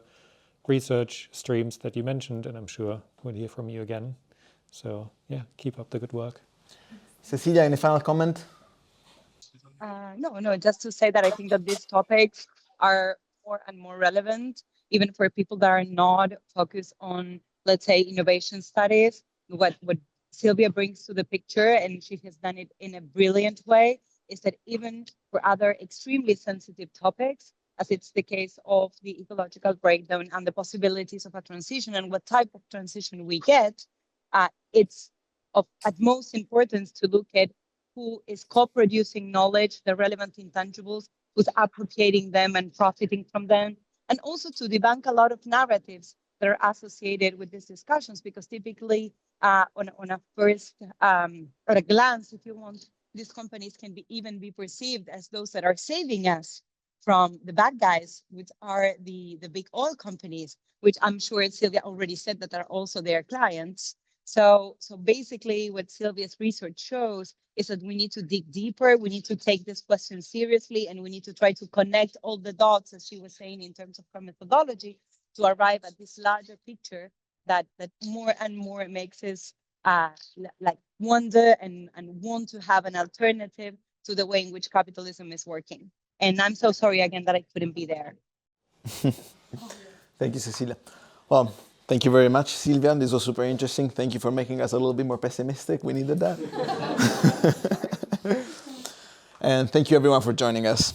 research streams that you mentioned, and I'm sure we'll hear from you again. So, yeah, keep up the good work. Cecilia, any final comment? No, just to say that I think that these topics are more and more relevant, even for people that are not focused on, let's say, innovation studies. What Sylvia brings to the picture, and she has done it in a brilliant way, is that even for other extremely sensitive topics, as it's the case of the ecological breakdown and the possibilities of a transition and what type of transition we get, it's of utmost importance to look at who is co-producing knowledge, the relevant intangibles, who's appropriating them and profiting from them, and also to debunk a lot of narratives that are associated with these discussions, because typically on a first, or a glance, if you want, these companies can even be perceived as those that are saving us from the bad guys, which are the big oil companies, which I'm sure Sylvia already said that are also their clients. So basically what Sylvia's research shows is that we need to dig deeper, we need to take this question seriously, and we need to try to connect all the dots, as she was saying, in terms of her methodology, to arrive at this larger picture that more and more makes us like wonder and want to have an alternative to the way in which capitalism is working. And I'm so sorry again that I couldn't be there. Thank you, Cecilia. Well, thank you very much, Sylvia. This was super interesting. Thank you for making us a little bit more pessimistic. We needed that. And thank you, everyone, for joining us.